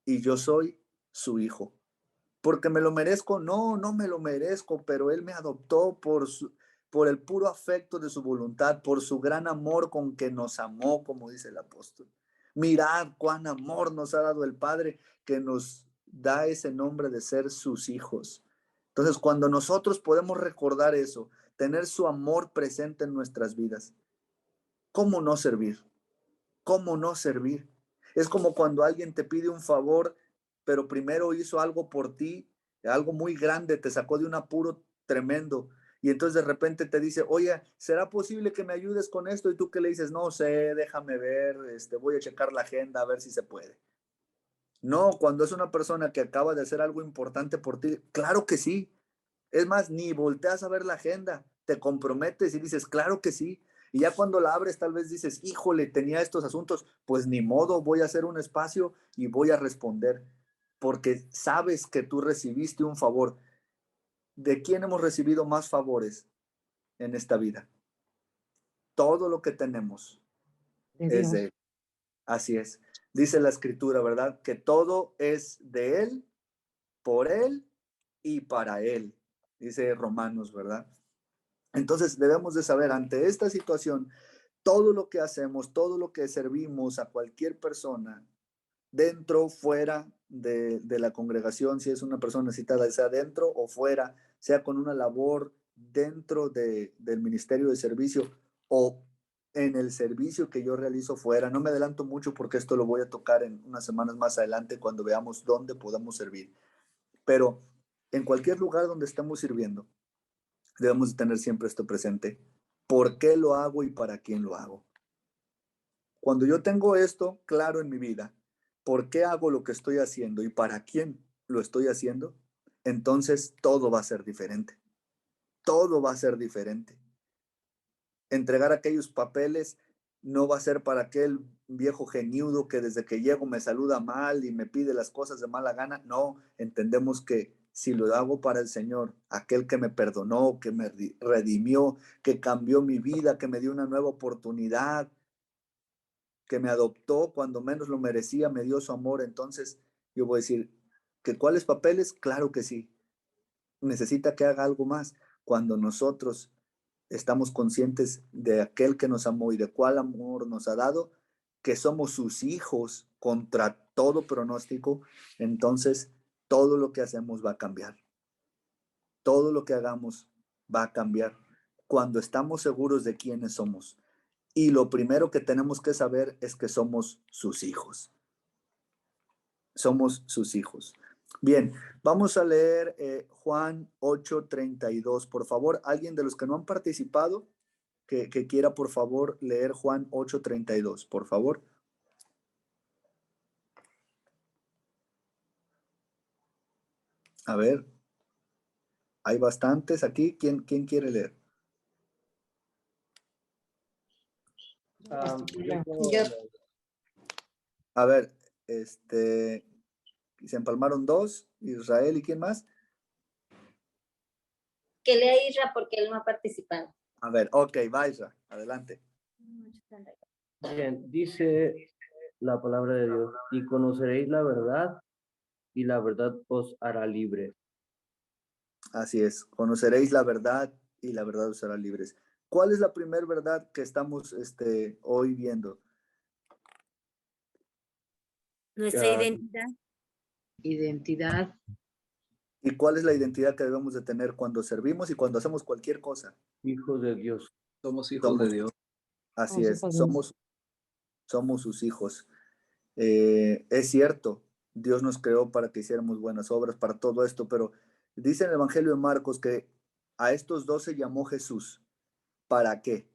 y yo soy su hijo. ¿Porque me lo merezco? No, no me lo merezco, pero Él me adoptó por el puro afecto de su voluntad, por su gran amor con que nos amó, como dice el apóstol. Mirad cuán amor nos ha dado el Padre, que nos da ese nombre de ser sus hijos. Entonces, cuando nosotros podemos recordar eso, tener su amor presente en nuestras vidas, ¿cómo no servir? ¿Cómo no servir? Es como cuando alguien te pide un favor, pero primero hizo algo por ti, algo muy grande, te sacó de un apuro tremendo. Y entonces de repente te dice, oye, ¿será posible que me ayudes con esto? Y tú que le dices, no sé, déjame ver, voy a checar la agenda a ver si se puede. No, cuando es una persona que acaba de hacer algo importante por ti, claro que sí. Es más, ni volteas a ver la agenda, te comprometes y dices, claro que sí. Y ya cuando la abres, tal vez dices, híjole, tenía estos asuntos, pues ni modo, voy a hacer un espacio y voy a responder, porque sabes que tú recibiste un favor. ¿De quién hemos recibido más favores en esta vida? Todo lo que tenemos es de Él. Así es. Dice la Escritura, ¿verdad? Que todo es de Él, por Él y para Él. Dice Romanos, ¿verdad? Entonces debemos de saber, ante esta situación, todo lo que hacemos, todo lo que servimos a cualquier persona, dentro, fuera de la congregación, si es una persona necesitada, sea dentro o fuera, sea con una labor dentro del ministerio de servicio o en el servicio que yo realizo fuera. No me adelanto mucho porque esto lo voy a tocar en unas semanas más adelante cuando veamos dónde podamos servir. Pero en cualquier lugar donde estamos sirviendo, debemos de tener siempre esto presente. ¿Por qué lo hago y para quién lo hago? Cuando yo tengo esto claro en mi vida, ¿por qué hago lo que estoy haciendo y para quién lo estoy haciendo? Entonces todo va a ser diferente. Todo va a ser diferente. Entregar aquellos papeles no va a ser para aquel viejo geniudo que desde que llego me saluda mal y me pide las cosas de mala gana. No, entendemos que si lo hago para el Señor, aquel que me perdonó, que me redimió, que cambió mi vida, que me dio una nueva oportunidad, que me adoptó cuando menos lo merecía, me dio su amor, entonces yo voy a decir, ¿que cuáles papeles? Claro que sí. Necesita que haga algo más. Cuando nosotros estamos conscientes de aquel que nos amó y de cuál amor nos ha dado, que somos sus hijos contra todo pronóstico, entonces todo lo que hacemos va a cambiar. Todo lo que hagamos va a cambiar cuando estamos seguros de quiénes somos. Y lo primero que tenemos que saber es que somos sus hijos. Somos sus hijos. Bien, vamos a leer Juan 8:32. Por favor, alguien de los que no han participado, que quiera, por favor, leer Juan 8:32, por favor. A ver, hay bastantes aquí. ¿Quién quiere leer? Yo. A ver, se empalmaron dos, Israel y ¿quién más? Que lea Isra porque él no ha participado. A ver, ok, va Isra, adelante. Bien, dice la palabra de Dios, y conoceréis la verdad, y la verdad os hará libres. Así es, conoceréis la verdad y la verdad os hará libres. ¿Cuál es la primera verdad que estamos hoy viendo? Nuestra identidad. Identidad. ¿Y cuál es la identidad que debemos de tener cuando servimos y cuando hacemos cualquier cosa? Hijos de Dios. Somos hijos de Dios. Así es, somos sus hijos. Es cierto, Dios nos creó para que hiciéramos buenas obras, para todo esto, pero dice en el Evangelio de Marcos que a estos 12 llamó Jesús. ¿Para qué?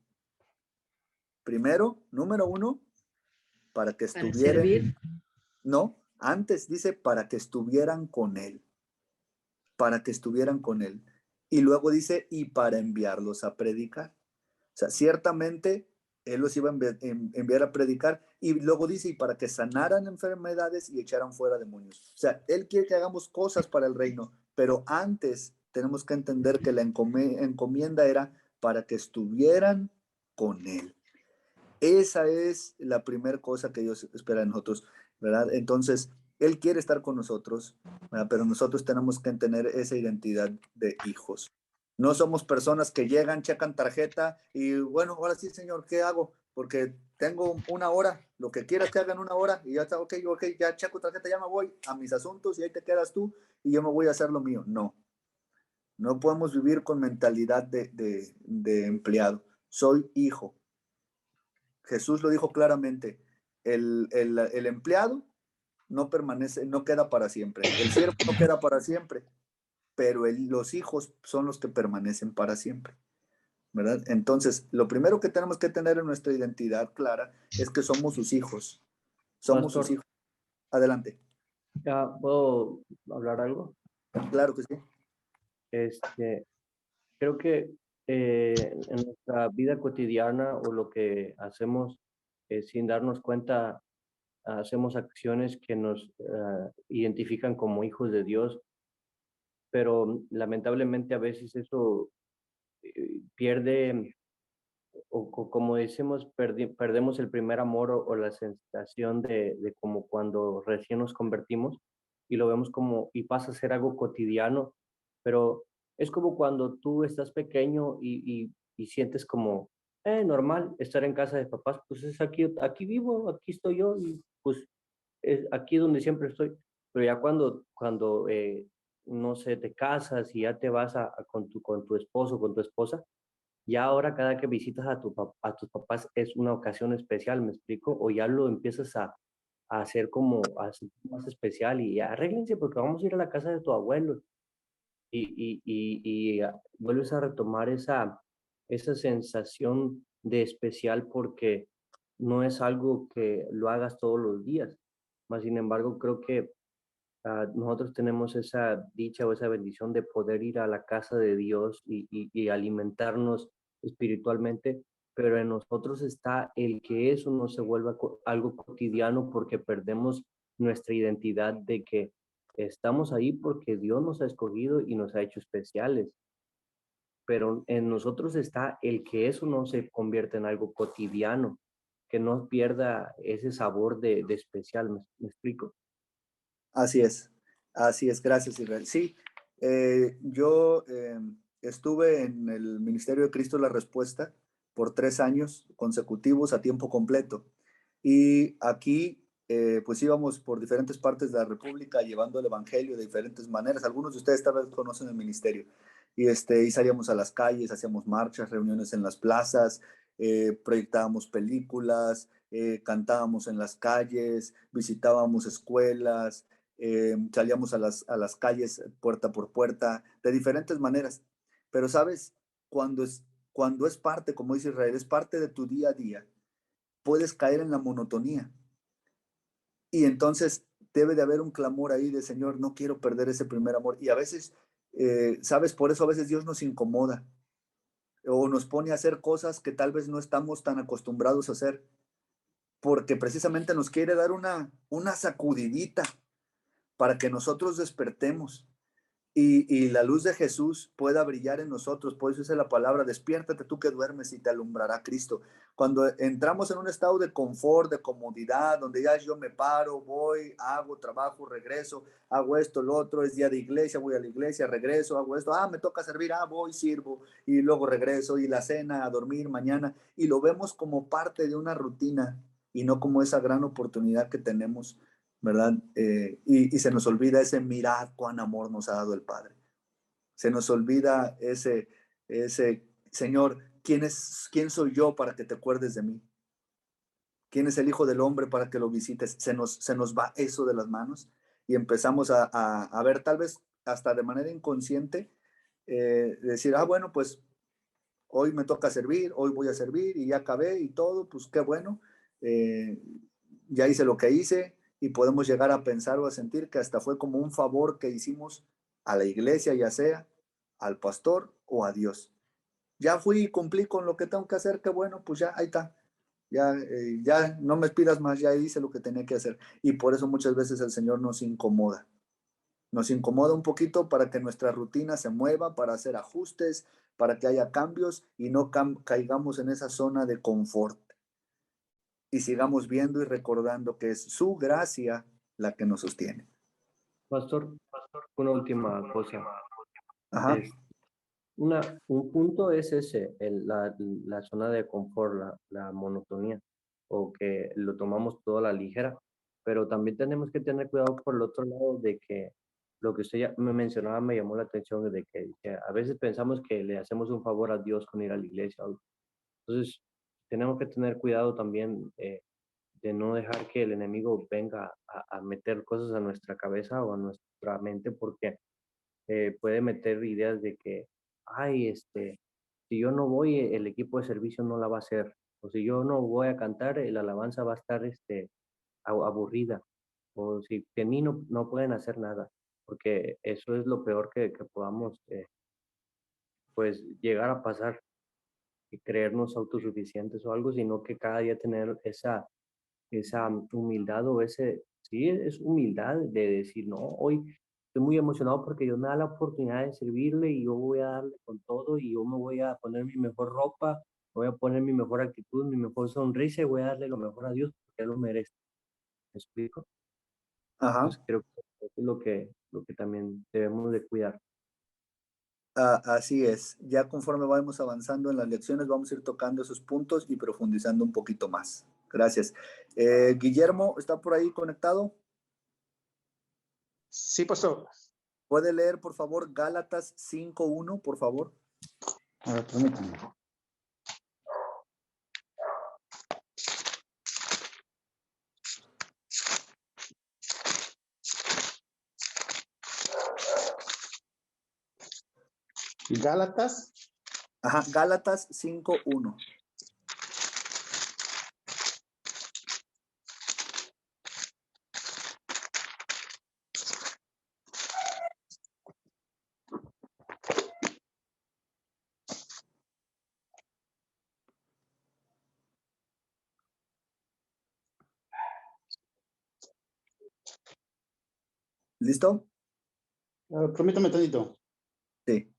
Primero, número uno, para que estuvieran. ¿Para servir? No, antes dice para que estuvieran con Él. Para que estuvieran con Él. Y luego dice, y para enviarlos a predicar. O sea, ciertamente Él los iba a enviar a predicar. Y luego dice, y para que sanaran enfermedades y echaran fuera demonios. O sea, Él quiere que hagamos cosas para el reino. Pero antes tenemos que entender que la encomienda era para que estuvieran con Él. Esa es la primera cosa que Dios espera de nosotros, ¿verdad? Entonces, Él quiere estar con nosotros, ¿verdad? Pero nosotros tenemos que tener esa identidad de hijos. No somos personas que llegan, checan tarjeta y bueno, ahora sí, Señor, ¿qué hago? Porque tengo una hora, lo que quieras que haga en una hora y ya está, ok, ya checo tarjeta, ya me voy a mis asuntos y ahí te quedas tú y yo me voy a hacer lo mío. No, no podemos vivir con mentalidad de empleado. Soy hijo. Jesús lo dijo claramente, el empleado no permanece, no queda para siempre, el siervo no queda para siempre, pero los hijos son los que permanecen para siempre, ¿verdad? Entonces, lo primero que tenemos que tener en nuestra identidad clara es que somos sus hijos, somos Pastor, sus hijos. Adelante. ¿Ya puedo hablar algo? Claro que sí. Creo que en nuestra vida cotidiana o lo que hacemos sin darnos cuenta, hacemos acciones que nos identifican como hijos de Dios, pero lamentablemente a veces eso pierde, como decimos, perdemos el primer amor o la sensación de como cuando recién nos convertimos y lo vemos como, y pasa a ser algo cotidiano, pero es como cuando tú estás pequeño y sientes como, normal, estar en casa de papás, pues es aquí vivo, aquí estoy yo, y pues es aquí donde siempre estoy. Pero ya cuando no sé, te casas y ya te vas con tu esposo, con tu esposa, Ya ahora cada que visitas a a tus papás es una ocasión especial, ¿me explico? O ya lo empiezas a hacer como a hacer más especial y ya, arréglense porque vamos a ir a la casa de tu abuelo vuelves a retomar esa sensación de especial porque no es algo que lo hagas todos los días. Más sin embargo, creo que nosotros tenemos esa dicha o esa bendición de poder ir a la casa de Dios y alimentarnos espiritualmente, pero en nosotros está el que eso no se vuelva algo cotidiano porque perdemos nuestra identidad de que estamos ahí porque Dios nos ha escogido y nos ha hecho especiales, pero en nosotros está el que eso no se convierta en algo cotidiano, que no pierda ese sabor de especial, ¿me explico? Así es, gracias Israel. Sí, yo estuve en el Ministerio de Cristo la Respuesta por 3 años consecutivos a tiempo completo y aquí pues íbamos por diferentes partes de la República llevando el Evangelio de diferentes maneras. Algunos de ustedes tal vez conocen el ministerio y salíamos a las calles, hacíamos marchas, reuniones en las plazas, proyectábamos películas, cantábamos en las calles, visitábamos escuelas, salíamos a las calles puerta por puerta, de diferentes maneras. Pero sabes, cuando es parte, como dice Israel, es parte de tu día a día, puedes caer en la monotonía. Y entonces debe de haber un clamor ahí de Señor, no quiero perder ese primer amor. Y a veces, sabes, por eso a veces Dios nos incomoda o nos pone a hacer cosas que tal vez no estamos tan acostumbrados a hacer, porque precisamente nos quiere dar una sacudidita para que nosotros despertemos y la luz de Jesús pueda brillar en nosotros. Por eso dice la palabra, despiértate tú que duermes y te alumbrará Cristo. Cuando entramos en un estado de confort, de comodidad, donde ya yo me paro, voy, hago, trabajo, regreso, hago esto, lo otro, es día de iglesia, voy a la iglesia, regreso, hago esto, me toca servir, voy, sirvo, y luego regreso, y la cena, a dormir mañana, y lo vemos como parte de una rutina y no como esa gran oportunidad que tenemos, ¿verdad? Y se nos olvida ese mirad cuán amor nos ha dado el Padre. Se nos olvida ese Señor, ¿quién soy yo para que te acuerdes de mí? ¿Quién es el Hijo del Hombre para que lo visites? Se nos va eso de las manos y empezamos a ver tal vez hasta de manera inconsciente, decir, bueno, pues hoy me toca servir, hoy voy a servir y ya acabé y todo, pues qué bueno, ya hice lo que hice, y podemos llegar a pensar o a sentir que hasta fue como un favor que hicimos a la iglesia, ya sea al pastor o a Dios. Ya fui y cumplí con lo que tengo que hacer, qué bueno, pues ya, ahí está. Ya no me pidas más, ya hice lo que tenía que hacer. Y por eso muchas veces el Señor nos incomoda. Nos incomoda un poquito para que nuestra rutina se mueva, para hacer ajustes, para que haya cambios y no caigamos en esa zona de confort. Y sigamos viendo y recordando que es su gracia la que nos sostiene. Pastor, una última cosa. Ajá. Un punto es ese, la zona de confort, la monotonía, o que lo tomamos todo a la ligera, pero también tenemos que tener cuidado por el otro lado de que lo que usted ya me mencionaba me llamó la atención de que a veces pensamos que le hacemos un favor a Dios con ir a la iglesia. Entonces, tenemos que tener cuidado también de no dejar que el enemigo venga a meter cosas a nuestra cabeza o a nuestra mente, porque puede meter ideas de que, si yo no voy, el equipo de servicio no la va a hacer, o si yo no voy a cantar, la alabanza va a estar aburrida, o si de mí no pueden hacer nada, porque eso es lo peor que podamos pues llegar a pasar, y creernos autosuficientes o algo, sino que cada día tener esa humildad o sí, es humildad de decir, no, hoy estoy muy emocionado porque Dios me da la oportunidad de servirle y yo voy a darle con todo y yo me voy a poner mi mejor ropa, voy a poner mi mejor actitud, mi mejor sonrisa y voy a darle lo mejor a Dios porque Él lo merece. ¿Me explico? Ajá. Entonces creo que eso es lo que también debemos de cuidar. Así es. Ya conforme vamos avanzando en las lecciones, vamos a ir tocando esos puntos y profundizando un poquito más. Gracias. Guillermo, ¿está por ahí conectado? Sí, pastor. ¿Puede leer, por favor, Gálatas 5:1, por favor? A ver, permítame. Gálatas. Ajá, Gálatas 5:1. ¿Listo? Permítame tantito. Sí.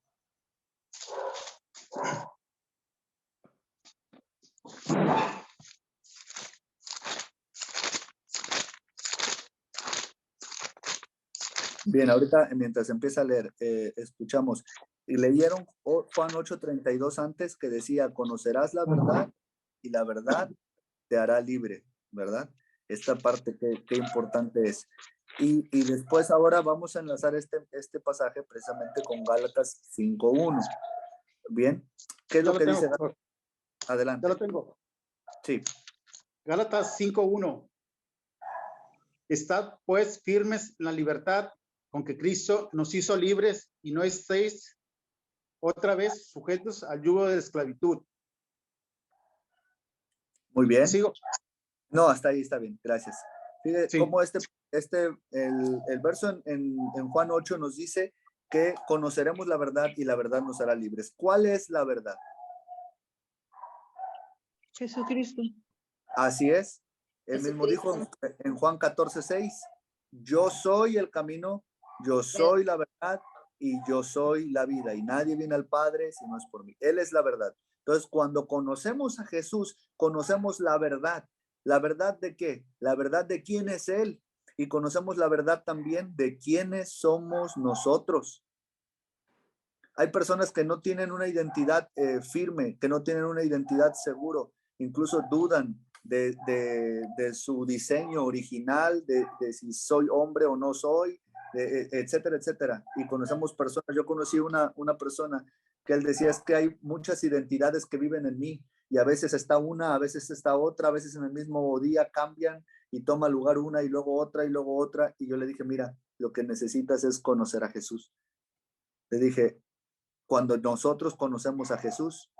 Bien, ahorita mientras empieza a leer, escuchamos. Y leyeron Juan 8:32 antes que decía, conocerás la verdad y la verdad te hará libre, ¿verdad? Esta parte qué importante es. Y después ahora vamos a enlazar este pasaje precisamente con Gálatas 5:1. Bien, ¿qué es lo que dice? Adelante. Ya lo tengo. Sí. Gálatas 5:1. Estad pues firmes en la libertad con que Cristo nos hizo libres y no estéis otra vez sujetos al yugo de la esclavitud. Muy bien. ¿Sigo? No, hasta ahí está bien, gracias. Fíjate Sí. cómo el verso en Juan 8 nos dice que conoceremos la verdad y la verdad nos hará libres. ¿Cuál es la verdad? Jesucristo. Así es. Él mismo dijo en Juan 14:6, yo soy el camino, yo soy la verdad y yo soy la vida. Y nadie viene al Padre si no es por mí. Él es la verdad. Entonces, cuando conocemos a Jesús, conocemos la verdad. ¿La verdad de qué? La verdad de quién es Él. Y conocemos la verdad también de quiénes somos nosotros. Hay personas que no tienen una identidad firme, que no tienen una identidad seguro, incluso dudan de su diseño original, de si soy hombre o no soy, etcétera, etcétera. Y conocemos personas, yo conocí una persona que él decía es que hay muchas identidades que viven en mí y a veces está una, a veces está otra, a veces en el mismo día cambian y toma lugar una y luego otra y luego otra. Y yo le dije, mira, lo que necesitas es conocer a Jesús. Le dije, cuando nosotros conocemos a Jesús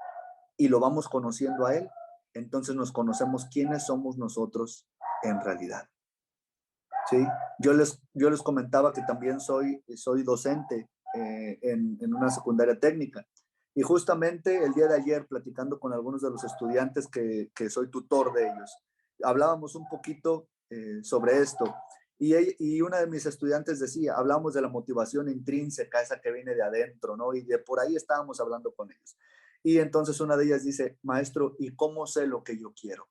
y lo vamos conociendo a Él, entonces nos conocemos quiénes somos nosotros en realidad. ¿Sí? Yo les comentaba que también soy docente en una secundaria técnica. Y justamente el día de ayer, platicando con algunos de los estudiantes que soy tutor de ellos, hablábamos un poquito sobre esto. Y una de mis estudiantes decía, hablamos de la motivación intrínseca, esa que viene de adentro, ¿no? Y de por ahí estábamos hablando con ellos. Y entonces una de ellas dice, maestro, ¿y cómo sé lo que yo quiero?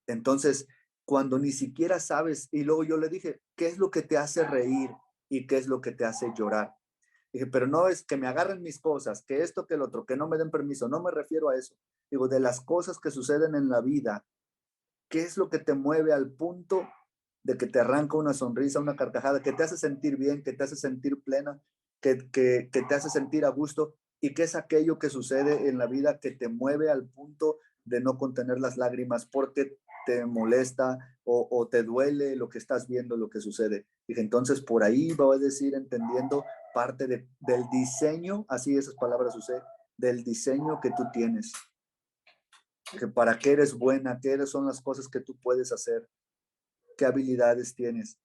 Entonces, cuando ni siquiera sabes, y luego yo le dije, ¿qué es lo que te hace reír y qué es lo que te hace llorar? Dije, pero no es que me agarren mis cosas, que esto, que el otro, que no me den permiso, no me refiero a eso. Digo, de las cosas que suceden en la vida, ¿qué es lo que te mueve al punto de que te arranca una sonrisa, una carcajada, que te hace sentir bien, que te hace sentir plena, que te hace sentir a gusto? ¿Y qué es aquello que sucede en la vida que te mueve al punto de no contener las lágrimas porque te molesta o te duele lo que estás viendo, lo que sucede? Dije, entonces por ahí voy a decir, entendiendo parte del diseño, así esas palabras usé, del diseño que tú tienes, que para qué eres buena, qué son las cosas que tú puedes hacer, qué habilidades tienes.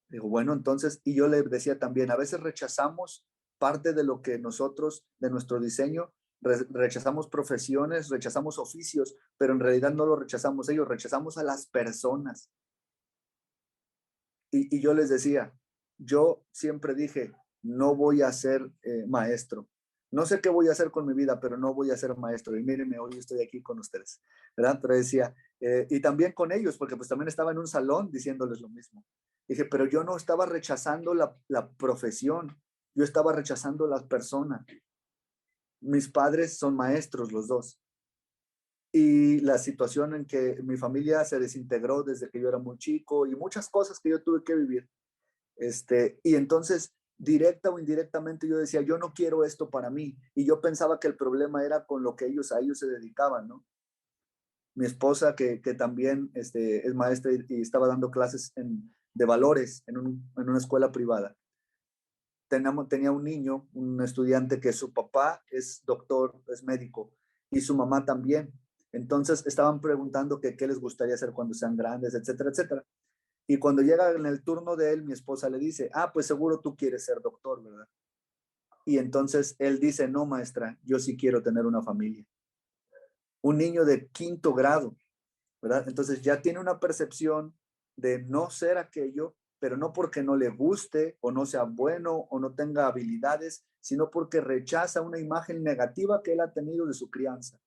Digo, bueno, entonces, y yo le decía también, a veces rechazamos parte de lo que nosotros, de nuestro diseño, rechazamos profesiones, rechazamos oficios, pero en realidad no lo rechazamos ellos, rechazamos a las personas. Y yo les decía, yo siempre dije, no voy a ser maestro. No sé qué voy a hacer con mi vida, pero no voy a ser maestro. Y mírenme, hoy estoy aquí con ustedes, ¿verdad? Pero decía, y también con ellos, porque pues también estaba en un salón diciéndoles lo mismo. Dije, pero yo no estaba rechazando la profesión, yo estaba rechazando las personas. Mis padres son maestros los dos. Y la situación en que mi familia se desintegró desde que yo era muy chico y muchas cosas que yo tuve que vivir. Y entonces, directa o indirectamente, yo decía, yo no quiero esto para mí. Y yo pensaba que el problema era con lo que a ellos se dedicaban, ¿no? Mi esposa, que también es maestra y estaba dando clases de valores en una escuela privada. tenía un niño, un estudiante que su papá es doctor, es médico, y su mamá también. Entonces estaban preguntando que qué les gustaría hacer cuando sean grandes, etcétera, etcétera. Y cuando llega en el turno de él, mi esposa le dice, pues seguro tú quieres ser doctor, ¿verdad? Y entonces él dice, no, maestra, yo sí quiero tener una familia. Un niño de 5º grado, ¿verdad? Entonces ya tiene una percepción de no ser aquello, pero no porque no le guste o no sea bueno o no tenga habilidades, sino porque rechaza una imagen negativa que él ha tenido de su crianza.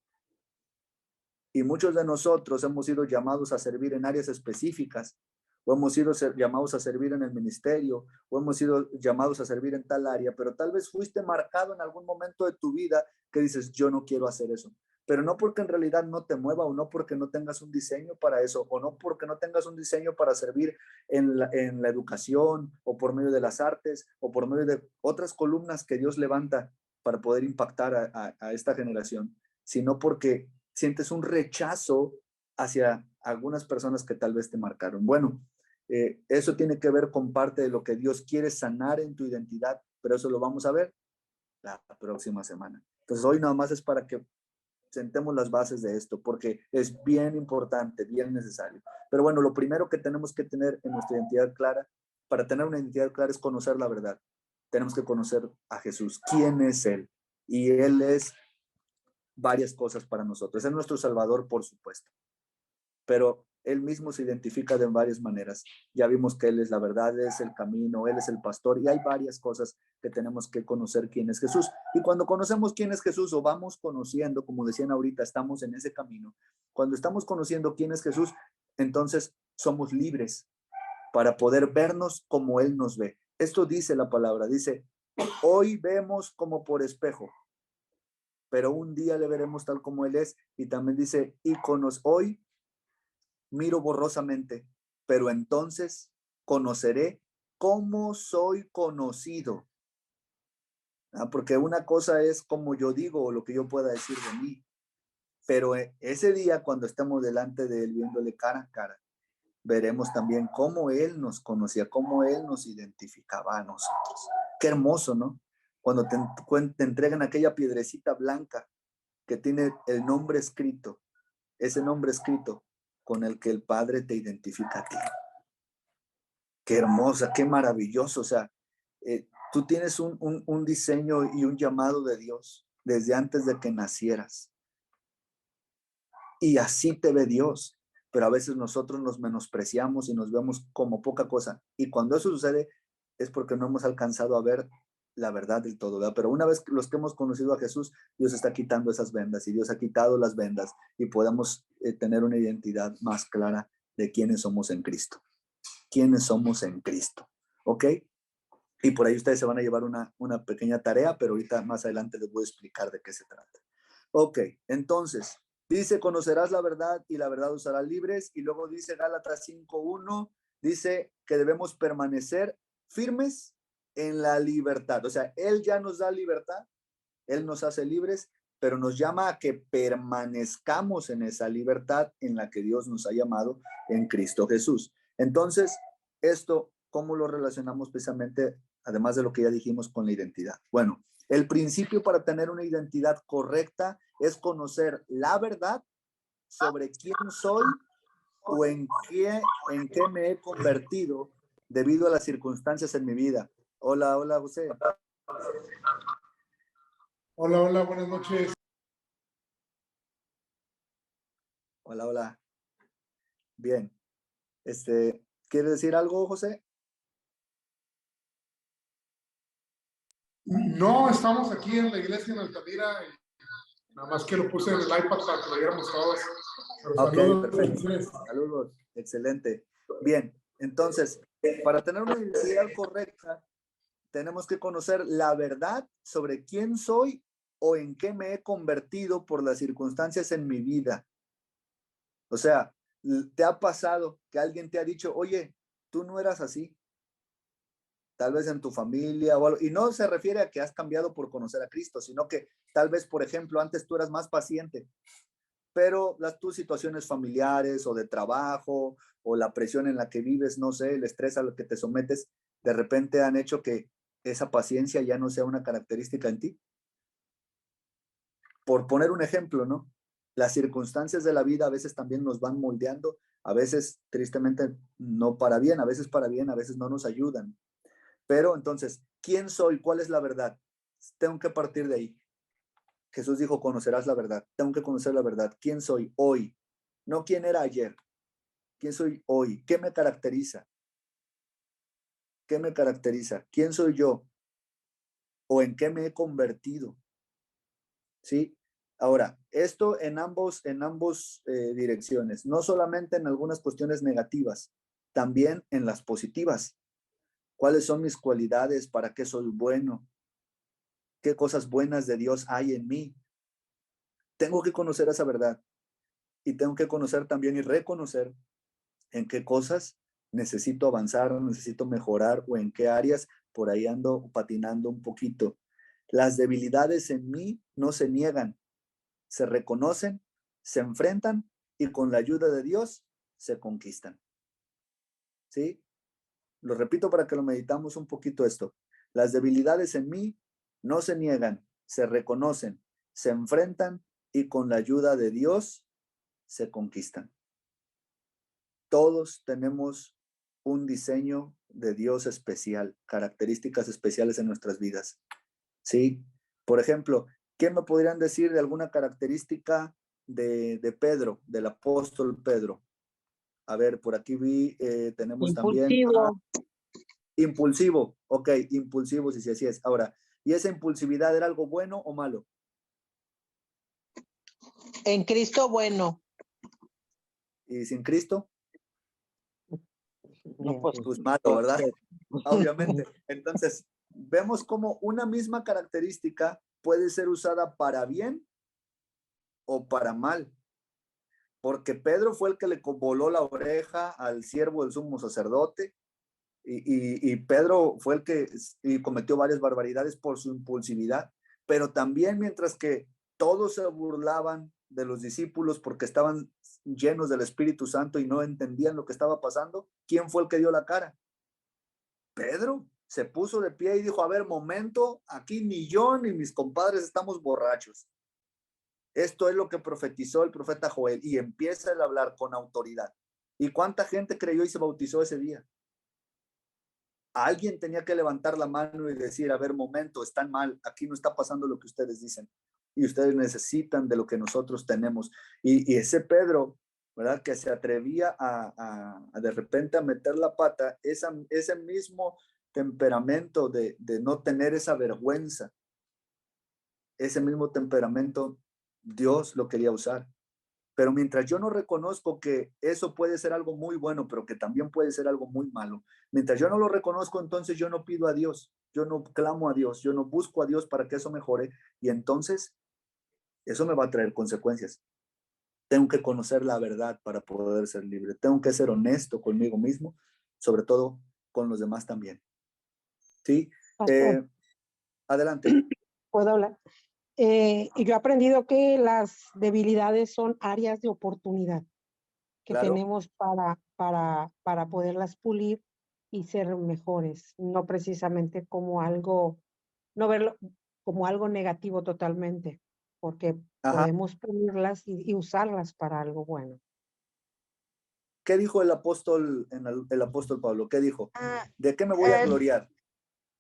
Y muchos de nosotros hemos sido llamados a servir en áreas específicas, o hemos sido llamados a servir en el ministerio, o hemos sido llamados a servir en tal área, pero tal vez fuiste marcado en algún momento de tu vida que dices, yo no quiero hacer eso. Pero no porque en realidad no te mueva, o no porque no tengas un diseño para eso, o no porque no tengas un diseño para servir en la educación, o por medio de las artes, o por medio de otras columnas que Dios levanta para poder impactar a esta generación, sino porque sientes un rechazo hacia algunas personas que tal vez te marcaron. Bueno, eso tiene que ver con parte de lo que Dios quiere sanar en tu identidad, pero eso lo vamos a ver la próxima semana. Entonces hoy nada más es para que sentemos las bases de esto, porque es bien importante, bien necesario. Pero bueno, lo primero que tenemos que tener en nuestra identidad clara, para tener una identidad clara, es conocer la verdad. Tenemos que conocer a Jesús. ¿Quién es Él? Y Él es varias cosas para nosotros. Es nuestro Salvador, por supuesto, pero Él mismo se identifica de varias maneras. Ya vimos que Él es la verdad, Él es el camino, Él es el pastor, y hay varias cosas que tenemos que conocer quién es Jesús. Y cuando conocemos quién es Jesús, o vamos conociendo, como decían ahorita, estamos en ese camino. Cuando estamos conociendo quién es Jesús, entonces somos libres para poder vernos como Él nos ve. Esto dice la palabra, dice, hoy vemos como por espejo, pero un día le veremos tal como Él es. Y también dice, hoy miro borrosamente, pero entonces conoceré cómo soy conocido. Porque una cosa es como yo digo o lo que yo pueda decir de mí, pero ese día cuando estemos delante de Él viéndole cara a cara, veremos también cómo Él nos conocía, cómo Él nos identificaba a nosotros. Qué hermoso, ¿no? Cuando te entregan aquella piedrecita blanca que tiene el nombre escrito, ese nombre escrito con el que el Padre te identifica a ti. Qué hermosa, qué maravilloso. O sea, tú tienes un diseño y un llamado de Dios desde antes de que nacieras. Y así te ve Dios. Pero a veces nosotros nos menospreciamos y nos vemos como poca cosa. Y cuando eso sucede es porque no hemos alcanzado a ver la verdad del todo, ¿verdad? Pero una vez los que hemos conocido a Jesús, Dios está quitando esas vendas y Dios ha quitado las vendas y podemos tener una identidad más clara de quiénes somos en Cristo. Quiénes somos en Cristo, ¿ok? Y por ahí ustedes se van a llevar una pequeña tarea, pero ahorita más adelante les voy a explicar de qué se trata. Ok, entonces, dice, conocerás la verdad y la verdad os hará libres. Y luego dice Gálatas 5:1, dice que debemos permanecer firmes en la libertad. O sea, Él ya nos da libertad, Él nos hace libres, pero nos llama a que permanezcamos en esa libertad en la que Dios nos ha llamado en Cristo Jesús. Entonces, esto, ¿cómo lo relacionamos precisamente, además de lo que ya dijimos, con la identidad? Bueno, el principio para tener una identidad correcta es conocer la verdad sobre quién soy o en qué me he convertido debido a las circunstancias en mi vida. Hola, hola, José. Hola, hola, buenas noches. Hola, hola. Bien. ¿Quieres decir algo, José? No, estamos aquí en la iglesia en Altamira. Nada más que lo puse en el iPad para que lo viéramos todos. Ok, perfecto. Saludos. Excelente. Bien, entonces, para tener una identidad correcta, tenemos que conocer la verdad sobre quién soy o en qué me he convertido por las circunstancias en mi vida. O sea, ¿te ha pasado que alguien te ha dicho, oye, tú no eras así? Tal vez en tu familia o algo. Y no se refiere a que has cambiado por conocer a Cristo, sino que tal vez, por ejemplo, antes tú eras más paciente, pero tus situaciones familiares o de trabajo o la presión en la que vives, no sé, el estrés a lo que te sometes, de repente han hecho que esa paciencia ya no sea una característica en ti. Por poner un ejemplo, ¿no? Las circunstancias de la vida a veces también nos van moldeando, a veces tristemente no para bien, a veces para bien, a veces no nos ayudan. Pero entonces, ¿quién soy? ¿Cuál es la verdad? Tengo que partir de ahí. Jesús dijo, conocerás la verdad. Tengo que conocer la verdad. ¿Quién soy hoy? No quién era ayer. ¿Quién soy hoy? ¿Qué me caracteriza? ¿Qué me caracteriza? ¿Quién soy yo? ¿O en qué me he convertido? ¿Sí? Ahora, esto en ambos direcciones, no solamente en algunas cuestiones negativas, también en las positivas. ¿Cuáles son mis cualidades? ¿Para qué soy bueno? ¿Qué cosas buenas de Dios hay en mí? Tengo que conocer esa verdad y tengo que conocer también y reconocer en qué cosas necesito avanzar, necesito mejorar o en qué áreas por ahí ando patinando un poquito. Las debilidades en mí no se niegan, se reconocen, se enfrentan y con la ayuda de Dios se conquistan. ¿Sí? Lo repito para que lo meditamos un poquito esto. Las debilidades en mí no se niegan, se reconocen, se enfrentan y con la ayuda de Dios se conquistan. Todos tenemos un diseño de Dios especial, características especiales en nuestras vidas. ¿Sí? Por ejemplo, ¿qué me podrían decir de alguna característica de Pedro, del apóstol Pedro? A ver, por aquí vi, tenemos también impulsivo. Ok, impulsivo, si así es. Ahora, ¿y esa impulsividad era algo bueno o malo? En Cristo, bueno. ¿Y sin Cristo? No, Pues malo, ¿verdad? Obviamente. Entonces, vemos cómo una misma característica puede ser usada para bien o para mal. Porque Pedro fue el que le voló la oreja al siervo del sumo sacerdote y Pedro fue el que cometió varias barbaridades por su impulsividad. Pero también mientras que todos se burlaban de los discípulos porque estaban llenos del Espíritu Santo y no entendían lo que estaba pasando, ¿quién fue el que dio la cara? Pedro se puso de pie y dijo, a ver, momento, aquí ni yo ni mis compadres estamos borrachos. Esto es lo que profetizó el profeta Joel y empieza a hablar con autoridad. ¿Y cuánta gente creyó y se bautizó ese día? Alguien tenía que levantar la mano y decir, a ver, momento, están mal, aquí no está pasando lo que ustedes dicen y ustedes necesitan de lo que nosotros tenemos. Y ese Pedro, ¿verdad? Que se atrevía a de repente a meter la pata, ese mismo temperamento de no tener esa vergüenza, ese mismo temperamento, Dios lo quería usar. Pero mientras yo no reconozco que eso puede ser algo muy bueno, pero que también puede ser algo muy malo, mientras yo no lo reconozco, entonces yo no pido a Dios, yo no clamo a Dios, yo no busco a Dios para que eso mejore y entonces eso me va a traer consecuencias. Tengo que conocer la verdad para poder ser libre. Tengo que ser honesto conmigo mismo, sobre todo con los demás también. ¿Sí? Adelante. ¿Puedo hablar? Yo he aprendido que las debilidades son áreas de oportunidad que Claro. tenemos para poderlas pulir y ser mejores, no precisamente como algo, no verlo como algo negativo totalmente, porque podemos pulirlas y usarlas para algo bueno. ¿Qué dijo el apóstol Pablo? ¿Qué dijo? ¿De qué me voy a gloriar?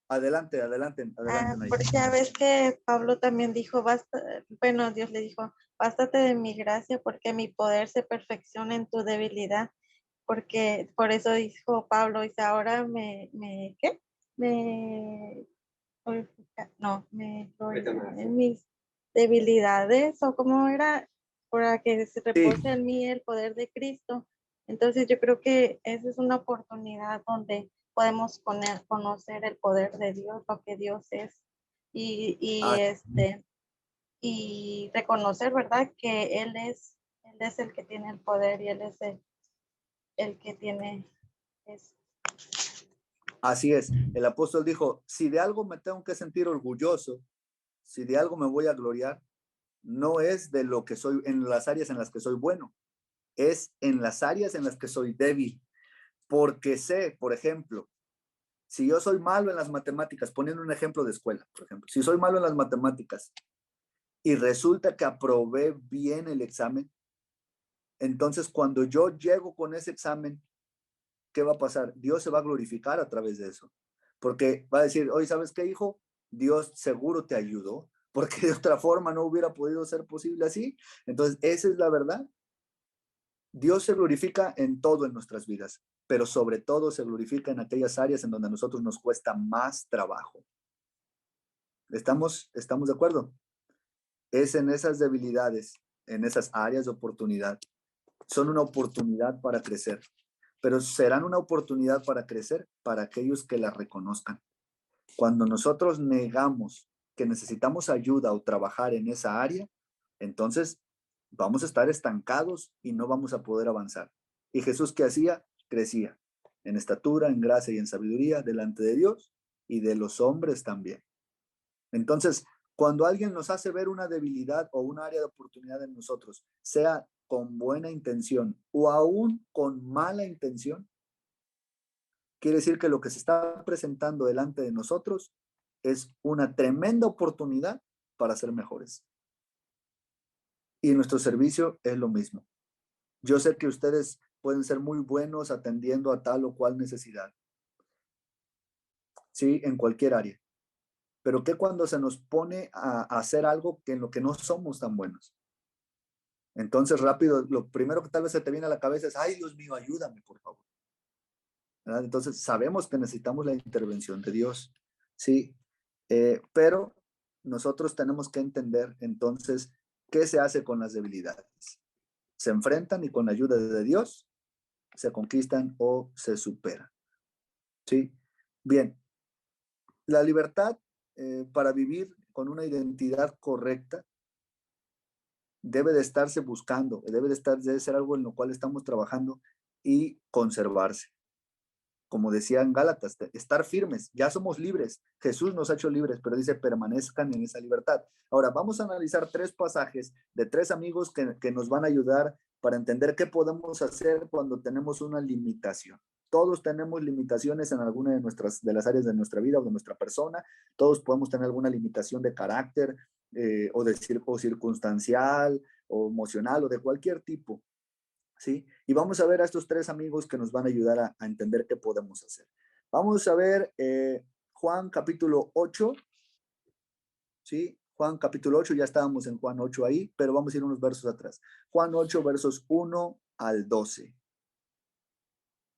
Adelante, Nay. Porque ya ves que Pablo también dijo, Dios le dijo, bástate de mi gracia porque mi poder se perfecciona en tu debilidad. Porque por eso dijo Pablo, dice, ahora en mis debilidades, o cómo era, para que se repose en mí el poder de Cristo. Entonces yo creo que esa es una oportunidad donde podemos conocer el poder de Dios, lo que Dios es, y reconocer, ¿verdad? Que Él es el que tiene el poder y Él es el que tiene eso. Así es, el apóstol dijo, si de algo me tengo que sentir orgulloso, si de algo me voy a gloriar, no es de lo que soy, en las áreas en las que soy bueno, es en las áreas en las que soy débil, porque sé, por ejemplo, Si yo soy malo en las matemáticas, poniendo un ejemplo de escuela, por ejemplo, si soy malo en las matemáticas y resulta que aprobé bien el examen, entonces cuando yo llego con ese examen, ¿qué va a pasar? Dios se va a glorificar a través de eso. Porque va a decir, oye, ¿sabes qué, hijo? Dios seguro te ayudó, porque de otra forma no hubiera podido ser posible así. Entonces, esa es la verdad. Dios se glorifica en todo en nuestras vidas, pero sobre todo se glorifica en aquellas áreas en donde a nosotros nos cuesta más trabajo. ¿Estamos de acuerdo? Es en esas debilidades, en esas áreas de oportunidad. Son una oportunidad para crecer, pero serán una oportunidad para crecer para aquellos que la reconozcan. Cuando nosotros negamos que necesitamos ayuda o trabajar en esa área, entonces vamos a estar estancados y no vamos a poder avanzar. ¿Y Jesús qué hacía? Crecía en estatura, en gracia y en sabiduría delante de Dios y de los hombres también. Entonces, cuando alguien nos hace ver una debilidad o un área de oportunidad en nosotros, sea con buena intención o aún con mala intención, quiere decir que lo que se está presentando delante de nosotros es una tremenda oportunidad para ser mejores. Y en nuestro servicio es lo mismo. Yo sé que ustedes pueden ser muy buenos atendiendo a tal o cual necesidad. Sí, en cualquier área. Pero ¿qué cuando se nos pone a hacer algo que en lo que no somos tan buenos? Entonces, rápido, lo primero que tal vez se te viene a la cabeza es, ay, Dios mío, ayúdame, por favor. ¿Verdad? Entonces, sabemos que necesitamos la intervención de Dios. Sí, pero nosotros tenemos que entender entonces qué se hace con las debilidades. Se enfrentan y con la ayuda de Dios se conquistan o se superan. ¿Sí? Bien, la libertad para vivir con una identidad correcta debe de estarse buscando, debe ser algo en lo cual estamos trabajando y conservarse. Como decía en Gálatas, estar firmes, ya somos libres, Jesús nos ha hecho libres, pero dice permanezcan en esa libertad. Ahora vamos a analizar 3 pasajes de 3 amigos que nos van a ayudar para entender qué podemos hacer cuando tenemos una limitación. Todos tenemos limitaciones en alguna de las áreas de nuestra vida o de nuestra persona, todos podemos tener alguna limitación de carácter o circunstancial o emocional o de cualquier tipo. ¿Sí? Y vamos a ver a estos 3 amigos que nos van a ayudar a entender qué podemos hacer. Vamos a ver Juan capítulo 8, ¿sí? Juan capítulo 8, ya estábamos en Juan 8 ahí, pero vamos a ir unos versos atrás. Juan 8, versos 1 al 12.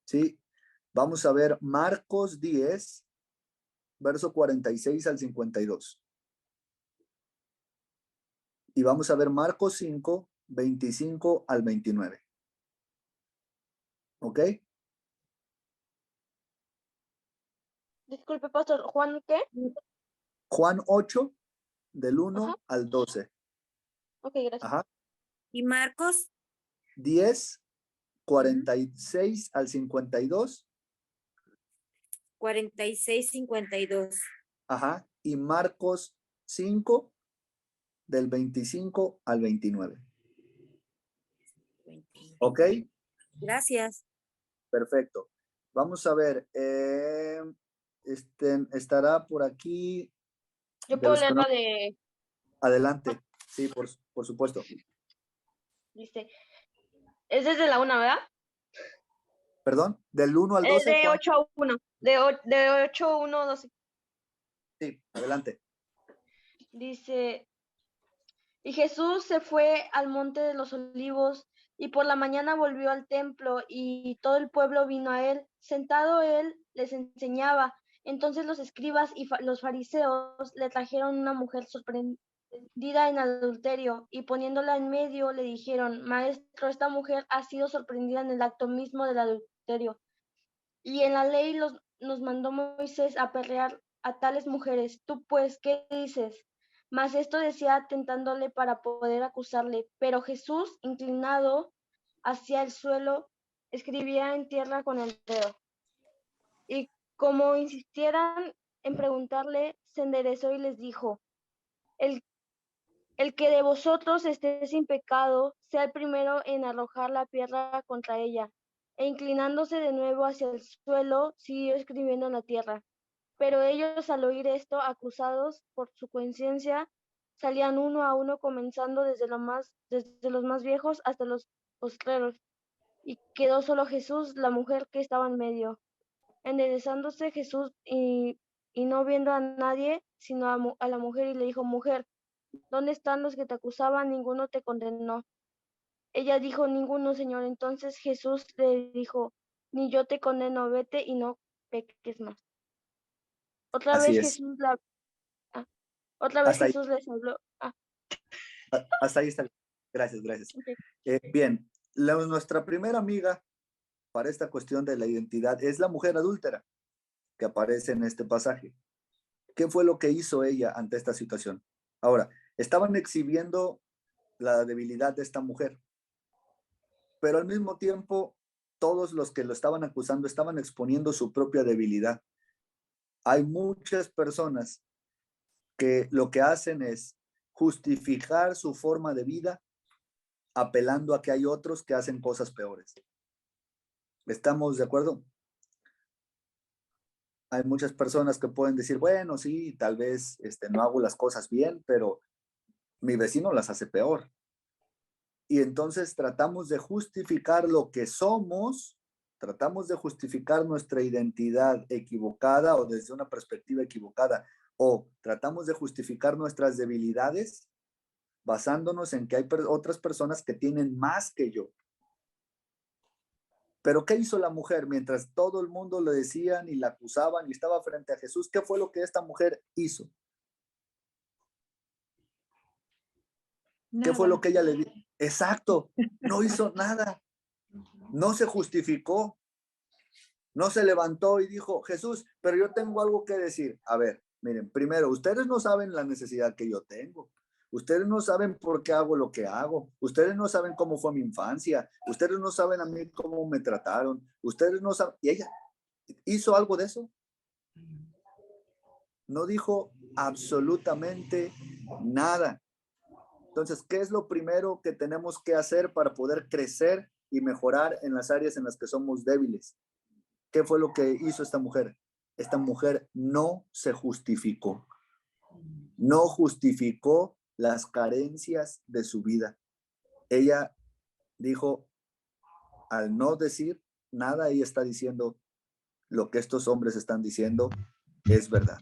¿Sí? Vamos a ver Marcos 10, verso 46 al 52. Y vamos a ver Marcos 5, 25 al 29. ¿Ok? Disculpe, pastor, ¿Juan qué? Juan 8, del 1 Ajá. al 12. Ok, gracias. Ajá. ¿Y Marcos? 10, 46 al 52. 46, 52. Ajá. Y Marcos 5, del 25 al 29. ¿Ok? Gracias. Perfecto. Vamos a ver. Estará por aquí. Yo puedo leer la de... Adelante. Sí, por supuesto. Dice, es desde la 1, ¿verdad? Perdón, del 1 al 12. De 8 a 1. De 8 a 1 a 12. Sí, adelante. Dice, y Jesús se fue al monte de los olivos y por la mañana volvió al templo y todo el pueblo vino a él. Sentado él les enseñaba. Entonces los escribas y los fariseos le trajeron una mujer sorprendida en adulterio y poniéndola en medio le dijeron, Maestro, esta mujer ha sido sorprendida en el acto mismo del adulterio. Y en la ley nos mandó Moisés a apedrear a tales mujeres. Tú pues, ¿qué dices? Mas esto decía tentándole para poder acusarle. Pero Jesús, inclinado hacia el suelo, escribía en tierra con el dedo. Y como insistieran en preguntarle, se enderezó y les dijo, el que de vosotros esté sin pecado, sea el primero en arrojar la piedra contra ella. e inclinándose de nuevo hacia el suelo, siguió escribiendo en la tierra. Pero ellos, al oír esto, acusados por su conciencia, salían uno a uno, comenzando desde los más viejos hasta los postreros. Y quedó solo Jesús, la mujer que estaba en medio. Enderezándose Jesús y no viendo a nadie, sino a la mujer, y le dijo: Mujer, ¿dónde están los que te acusaban? Ninguno te condenó. Ella dijo: Ninguno, Señor. Entonces Jesús le dijo: Ni yo te condeno, vete y no peques más. Otra Así vez es. Hasta ahí, Jesús les habló. hasta ahí está. Gracias, gracias. Ok. Bien, nuestra primera amiga para esta cuestión de la identidad es la mujer adúltera que aparece en este pasaje. ¿Qué fue lo que hizo ella ante esta situación? Ahora, estaban exhibiendo la debilidad de esta mujer, pero al mismo tiempo todos los que lo estaban acusando estaban exponiendo su propia debilidad. Hay muchas personas que lo que hacen es justificar su forma de vida apelando a que hay otros que hacen cosas peores. ¿Estamos de acuerdo? Hay muchas personas que pueden decir, bueno, sí, tal vez no hago las cosas bien, pero mi vecino las hace peor. Y entonces tratamos de justificar lo que somos, tratamos de justificar nuestra identidad equivocada o desde una perspectiva equivocada, o tratamos de justificar nuestras debilidades basándonos en que hay otras personas que tienen más que yo. Pero ¿qué hizo la mujer mientras todo el mundo le decían y la acusaban y estaba frente a Jesús? ¿Qué fue lo que esta mujer hizo? Nada. ¿Qué fue lo que ella le dijo? Exacto, no hizo nada. No se justificó. No se levantó y dijo, Jesús, pero yo tengo algo que decir. A ver, miren, primero, ustedes no saben la necesidad que yo tengo. Ustedes no saben por qué hago lo que hago. Ustedes no saben cómo fue mi infancia. Ustedes no saben a mí cómo me trataron. Ustedes no saben. ¿Y ella hizo algo de eso? No dijo absolutamente nada. Entonces, ¿qué es lo primero que tenemos que hacer para poder crecer y mejorar en las áreas en las que somos débiles? ¿Qué fue lo que hizo esta mujer? Esta mujer no se justificó. No justificó las carencias de su vida. Ella dijo, al no decir nada, ella está diciendo lo que estos hombres están diciendo es verdad.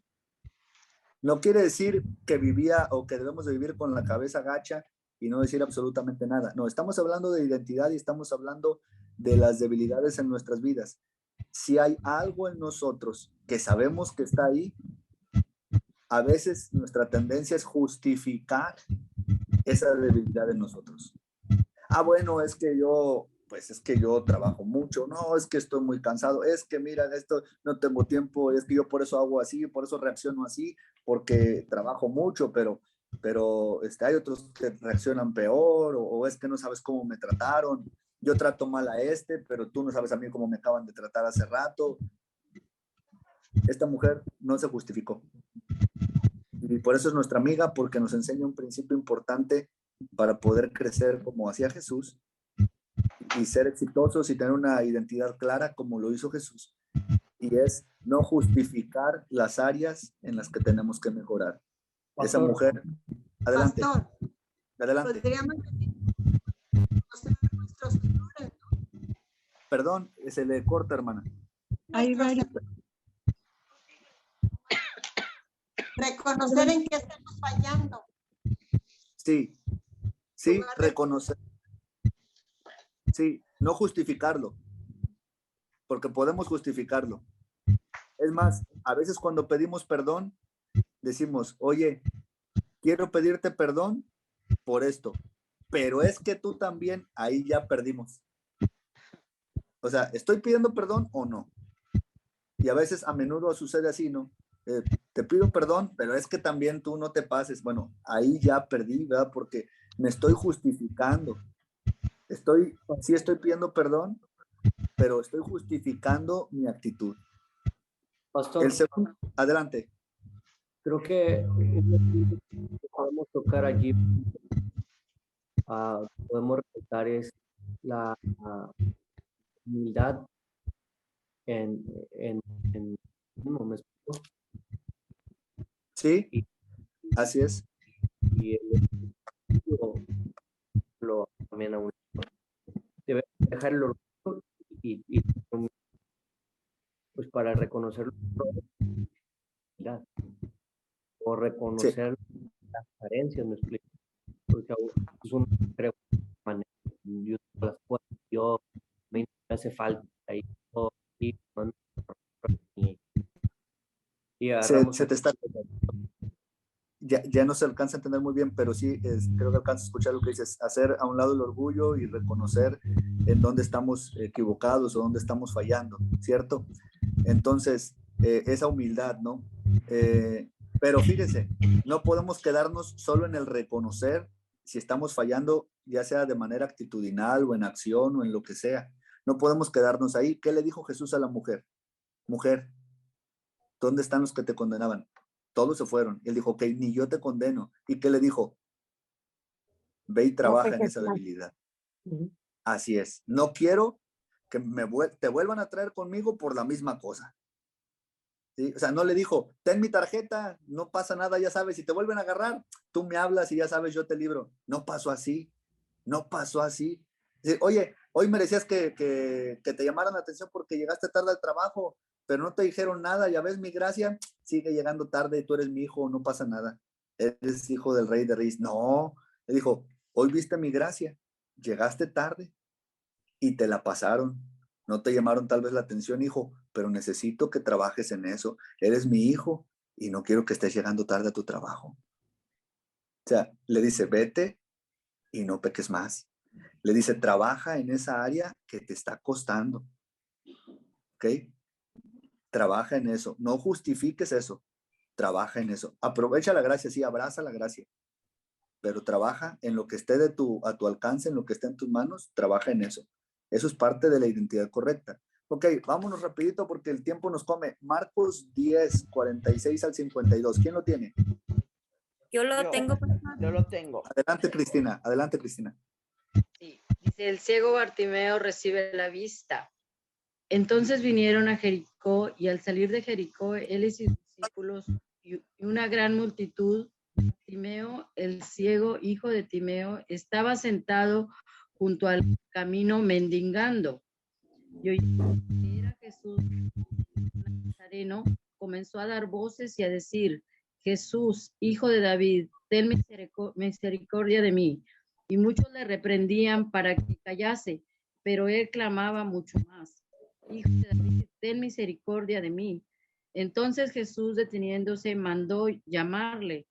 No quiere decir que vivía o que debemos de vivir con la cabeza gacha y no decir absolutamente nada. No, estamos hablando de identidad y estamos hablando de las debilidades en nuestras vidas. Si hay algo en nosotros que sabemos que está ahí, a veces nuestra tendencia es justificar esa debilidad en nosotros. Bueno, es que yo trabajo mucho, no, es que estoy muy cansado, es que mira, esto no tengo tiempo, es que yo por eso hago así, por eso reacciono así, porque trabajo mucho, pero hay otros que reaccionan peor, o es que no sabes cómo me trataron, yo trato mal a pero tú no sabes a mí cómo me acaban de tratar hace rato. Esta mujer no se justificó. Y por eso es nuestra amiga, porque nos enseña un principio importante para poder crecer como hacía Jesús y ser exitosos y tener una identidad clara como lo hizo Jesús. Y es no justificar las áreas en las que tenemos que mejorar. Pastor. Esa mujer, adelante. Pastor, adelante. Podríamos conocer a nuestros errores, ¿no? Perdón, se le corta, hermana. Reconocer en qué estamos fallando. Sí, reconocer. Sí, no justificarlo, porque podemos justificarlo. Es más, a veces cuando pedimos perdón, decimos, oye, quiero pedirte perdón por esto, pero es que tú también, ahí ya perdimos. O sea, ¿estoy pidiendo perdón o no? Y a veces, a menudo sucede así, ¿no? Te pido perdón, pero es que también tú no te pases. Bueno, ahí ya perdí, ¿verdad? Porque me estoy justificando. Sí estoy pidiendo perdón, pero estoy justificando mi actitud. Pastor, El segundo, adelante. Creo que podemos tocar allí, podemos respetar es humildad en uno, ¿me explico? Sí, Y, así es. y lo también a uno. Debe dejar el orgullo y pues para reconocer o Sí, reconocer las carencias, me explico. Porque es un creo yo las puedo, yo me hace falta ahí todo, y agarramos se te está, ya no se alcanza a entender muy bien, pero sí creo que alcanza a escuchar lo que dices, hacer a un lado el orgullo y reconocer en dónde estamos equivocados o dónde estamos fallando, ¿cierto? Entonces, esa humildad, ¿no? Pero fíjese, no podemos quedarnos solo en el reconocer si estamos fallando, ya sea de manera actitudinal o en acción o en lo que sea. No podemos quedarnos ahí. ¿Qué le dijo Jesús a la mujer? Mujer, ¿dónde están los que te condenaban? Todos se fueron. Él dijo, ok, ni yo te condeno. ¿Y qué le dijo? Ve y No trabaja en peques esa más. debilidad. Así es. No quiero que te vuelvan a traer conmigo por la misma cosa. ¿Sí? O sea, no le dijo, ten mi tarjeta, no pasa nada, ya sabes, si te vuelven a agarrar, tú me hablas y ya sabes, yo te libro. No pasó así, no pasó así. Dice, oye, hoy merecías que te llamaran la atención porque llegaste tarde al trabajo, pero no te dijeron nada, ya ves, mi gracia sigue llegando tarde, tú eres mi hijo, no pasa nada. Eres hijo del rey de reyes. No, le dijo, hoy viste mi gracia, llegaste tarde y te la pasaron. No te llamaron tal vez la atención, hijo, pero necesito que trabajes en eso. Eres mi hijo y no quiero que estés llegando tarde a tu trabajo. O sea, le dice, vete y no peques más. Le dice, trabaja en esa área que te está costando. ¿Ok? Trabaja en eso. No justifiques eso. Trabaja en eso. Aprovecha la gracia, sí, abraza la gracia. Pero trabaja en lo que esté a tu alcance, en lo que esté en tus manos, trabaja en eso. Eso es parte de la identidad correcta. Ok, vámonos rapidito porque el tiempo nos come. Marcos 10, 46 al 52. ¿Quién lo tiene? Yo lo tengo. Yo lo tengo. Adelante, Cristina. Adelante, Cristina. Sí, dice, el ciego Bartimeo recibe la vista. Entonces vinieron a Jericó y al salir de Jericó, él y sus discípulos y una gran multitud, Timeo, el ciego, hijo de Timeo, estaba sentado junto al camino mendigando. Y oyendo que era Jesús Nazareno, comenzó a dar voces y a decir, Jesús, hijo de David, ten misericordia de mí. Y muchos le reprendían para que callase, pero él clamaba mucho más, Hijo de David, ten misericordia de mí. Entonces Jesús, deteniéndose, mandó llamarle.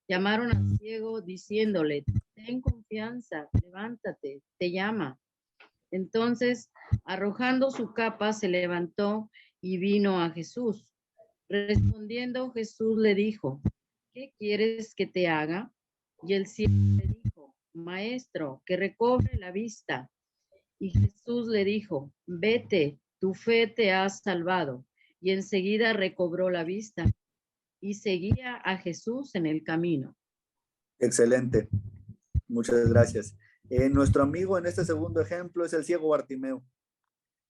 Llamaron al ciego diciéndole, ten confianza, levántate, te llama. Entonces, arrojando su capa, se levantó y vino a Jesús. Respondiendo, Jesús le dijo, ¿qué quieres que te haga? Y el ciego le dijo, Maestro, que recobre la vista. Y Jesús le dijo, vete, tu fe te ha salvado. Y enseguida recobró la vista y seguía a Jesús en el camino. Excelente. Muchas gracias. Nuestro amigo en este segundo ejemplo es el ciego Bartimeo.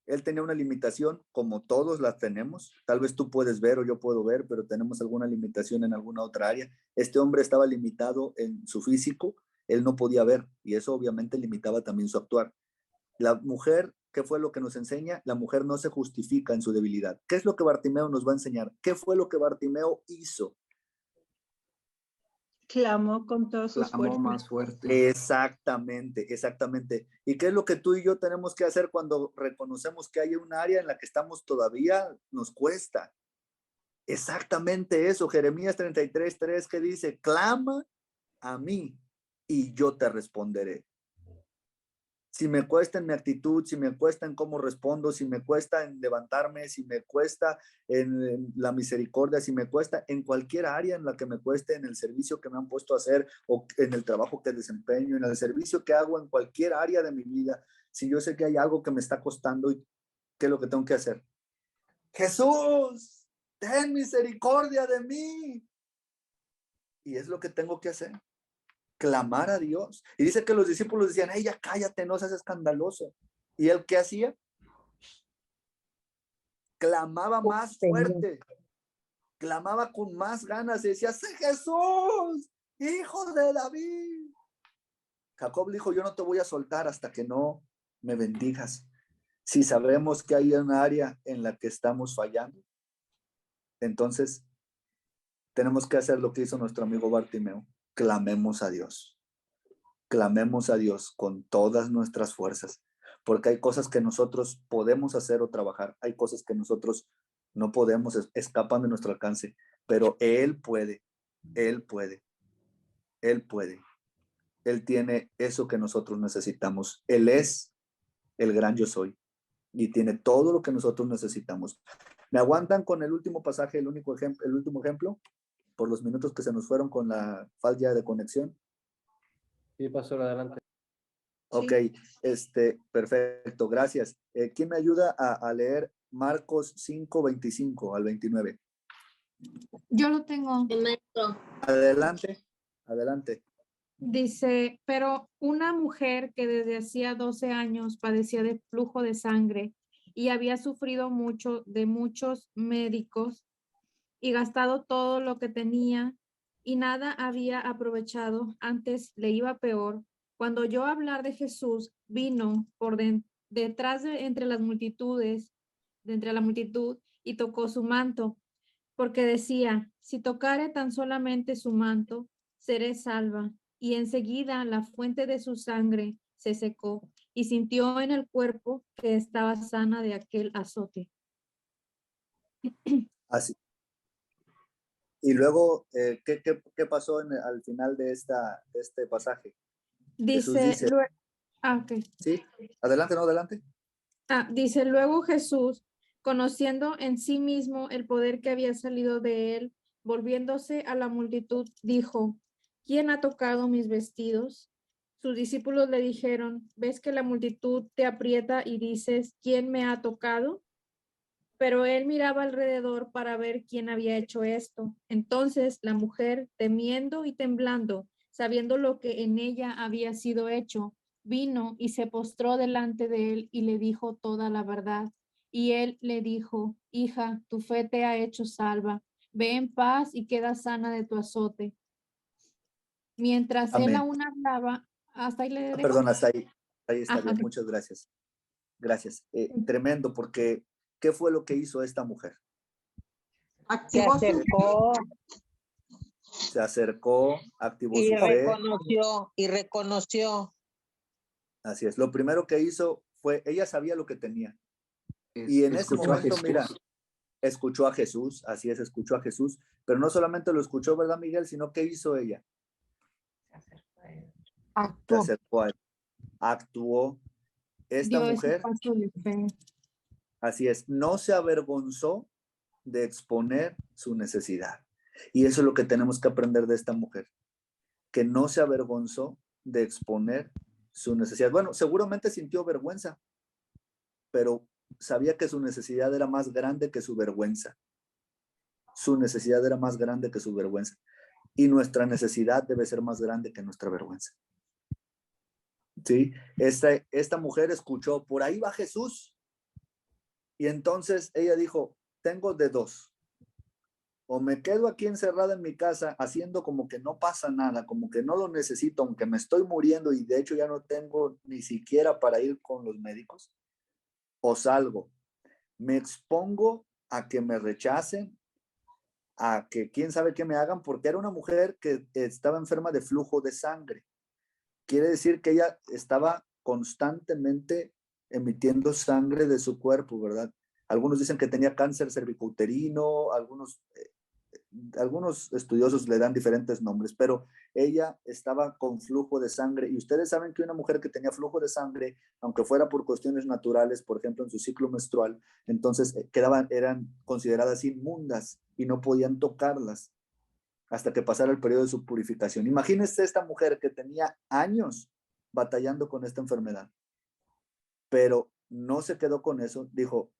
Él tenía una limitación, como todos las tenemos. Tal vez tú puedes ver o yo puedo ver, pero tenemos alguna limitación en alguna otra área. Este hombre estaba limitado en su físico, él no podía ver y eso obviamente limitaba también su actuar. La mujer, ¿qué fue lo que nos enseña? La mujer no se justifica en su debilidad. ¿Qué es lo que Bartimeo nos va a enseñar? ¿Qué fue lo que Bartimeo hizo? Clamó con todas sus fuerzas. Más fuerte. Exactamente, exactamente. ¿Y qué es lo que tú y yo tenemos que hacer cuando reconocemos que hay un área en la que estamos todavía, nos cuesta? Exactamente eso. Jeremías 33:3 que dice, clama a mí y yo te responderé. Si me cuesta en mi actitud, si me cuesta en cómo respondo, si me cuesta en levantarme, si me cuesta en la misericordia, si me cuesta en cualquier área en la que me cueste, en el servicio que me han puesto a hacer o en el trabajo que desempeño, en el servicio que hago en cualquier área de mi vida, si yo sé que hay algo que me está costando, ¿qué es lo que tengo que hacer? Jesús, ten misericordia de mí. Y es lo que tengo que hacer. Clamar a Dios. Y dice que los discípulos decían, ya cállate, no seas escandaloso. ¿Y él qué hacía? clamaba más fuerte, clamaba con más ganas y decía, ¡Sí, Jesús, hijo de David! Jacob dijo, yo no te voy a soltar hasta que no me bendigas. Si sabemos que hay un área en la que estamos fallando, entonces tenemos que hacer lo que hizo nuestro amigo Bartimeo. Clamemos a Dios. Clamemos a Dios con todas nuestras fuerzas, porque hay cosas que nosotros podemos hacer o trabajar, hay cosas que nosotros no podemos, escapan de nuestro alcance, pero Él puede, Él puede, Él puede. Él tiene eso que nosotros necesitamos. Él es el gran yo soy y tiene todo lo que nosotros necesitamos. ¿Me aguantan con el último pasaje, el último ejemplo? Por los minutos que se nos fueron con la falla de conexión. Sí, pastor, adelante. Ok, perfecto, gracias. ¿Quién me ayuda a leer Marcos 5, 25 al 29? Yo lo tengo. Adelante, adelante. Dice, pero una mujer que desde hacía 12 años padecía de flujo de sangre y había sufrido mucho de muchos médicos y gastado todo lo que tenía y nada había aprovechado, antes le iba peor. Cuando oyó hablar de Jesús, vino por detrás de entre las multitudes, de entre la multitud, y tocó su manto, porque decía, si tocare tan solamente su manto, seré salva. Y enseguida la fuente de su sangre se secó y sintió en el cuerpo que estaba sana de aquel azote. Así. Y luego, ¿qué pasó al final de este pasaje? Dice, ok. Sí, adelante, no, adelante. Dice, luego Jesús, conociendo en sí mismo el poder que había salido de él, volviéndose a la multitud, dijo, ¿quién ha tocado mis vestidos? Sus discípulos le dijeron, ¿ves que la multitud te aprieta y dices, ¿quién me ha tocado? Pero él miraba alrededor para ver quién había hecho esto. Entonces la mujer, temiendo y temblando, sabiendo lo que en ella había sido hecho, vino y se postró delante de él y le dijo toda la verdad. Y él le dijo, hija, tu fe te ha hecho salva. Ve en paz y queda sana de tu azote. Mientras Amén. él aún hablaba, hasta ahí le dejo. Perdón, hasta ahí está bien. Ok. Muchas gracias. Gracias. Tremendo, porque ¿qué fue lo que hizo esta mujer? Se acercó, activó su fe. Y reconoció. Así es. Lo primero que hizo fue, ella sabía lo que tenía. Y en ese momento, mira, escuchó a Jesús, así es, escuchó a Jesús, pero no solamente lo escuchó, ¿verdad, Miguel? Sino ¿qué hizo ella? Se acercó a él. Actuó. Esta mujer, así es, no se avergonzó de exponer su necesidad. Y eso es lo que tenemos que aprender de esta mujer, que no se avergonzó de exponer su necesidad. Bueno, seguramente sintió vergüenza, pero sabía que su necesidad era más grande que su vergüenza. Su necesidad era más grande que su vergüenza. Y nuestra necesidad debe ser más grande que nuestra vergüenza. ¿Sí? Esta mujer escuchó, por ahí va Jesús. Y entonces ella dijo, tengo de dos. O me quedo aquí encerrada en mi casa haciendo como que no pasa nada, como que no lo necesito, aunque me estoy muriendo y de hecho ya no tengo ni siquiera para ir con los médicos. O salgo, me expongo a que me rechacen, a que quién sabe qué me hagan, porque era una mujer que estaba enferma de flujo de sangre. Quiere decir que ella estaba constantemente emitiendo sangre de su cuerpo, ¿verdad? Algunos dicen que tenía cáncer cervicouterino, algunos estudiosos le dan diferentes nombres, pero ella estaba con flujo de sangre. Y ustedes saben que una mujer que tenía flujo de sangre, aunque fuera por cuestiones naturales, por ejemplo en su ciclo menstrual, entonces eran consideradas inmundas y no podían tocarlas hasta que pasara el periodo de su purificación. Imagínense esta mujer que tenía años batallando con esta enfermedad, pero no se quedó con eso, dijo,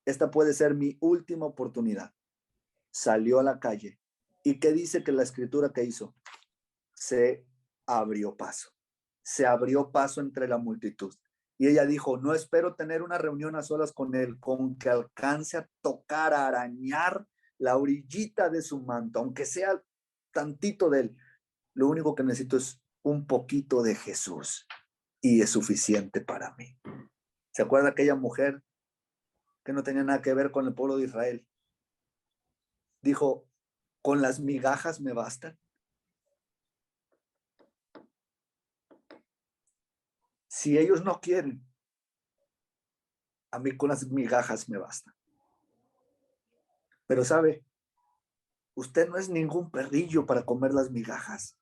esta puede ser mi última oportunidad. Salió a la calle. ¿Y qué dice que la escritura que hizo? Se abrió paso. Se abrió paso entre la multitud. Y ella dijo, no espero tener una reunión a solas con él, con que alcance a tocar, a arañar la orillita de su manto, aunque sea tantito de él. Lo único que necesito es un poquito de Jesús y es suficiente para mí. ¿Se acuerda aquella mujer que no tenía nada que ver con el pueblo de Israel? Dijo, con las migajas me bastan. Si ellos no quieren, a mí con las migajas me bastan. Pero sabe, usted no es ningún perrillo para comer las migajas.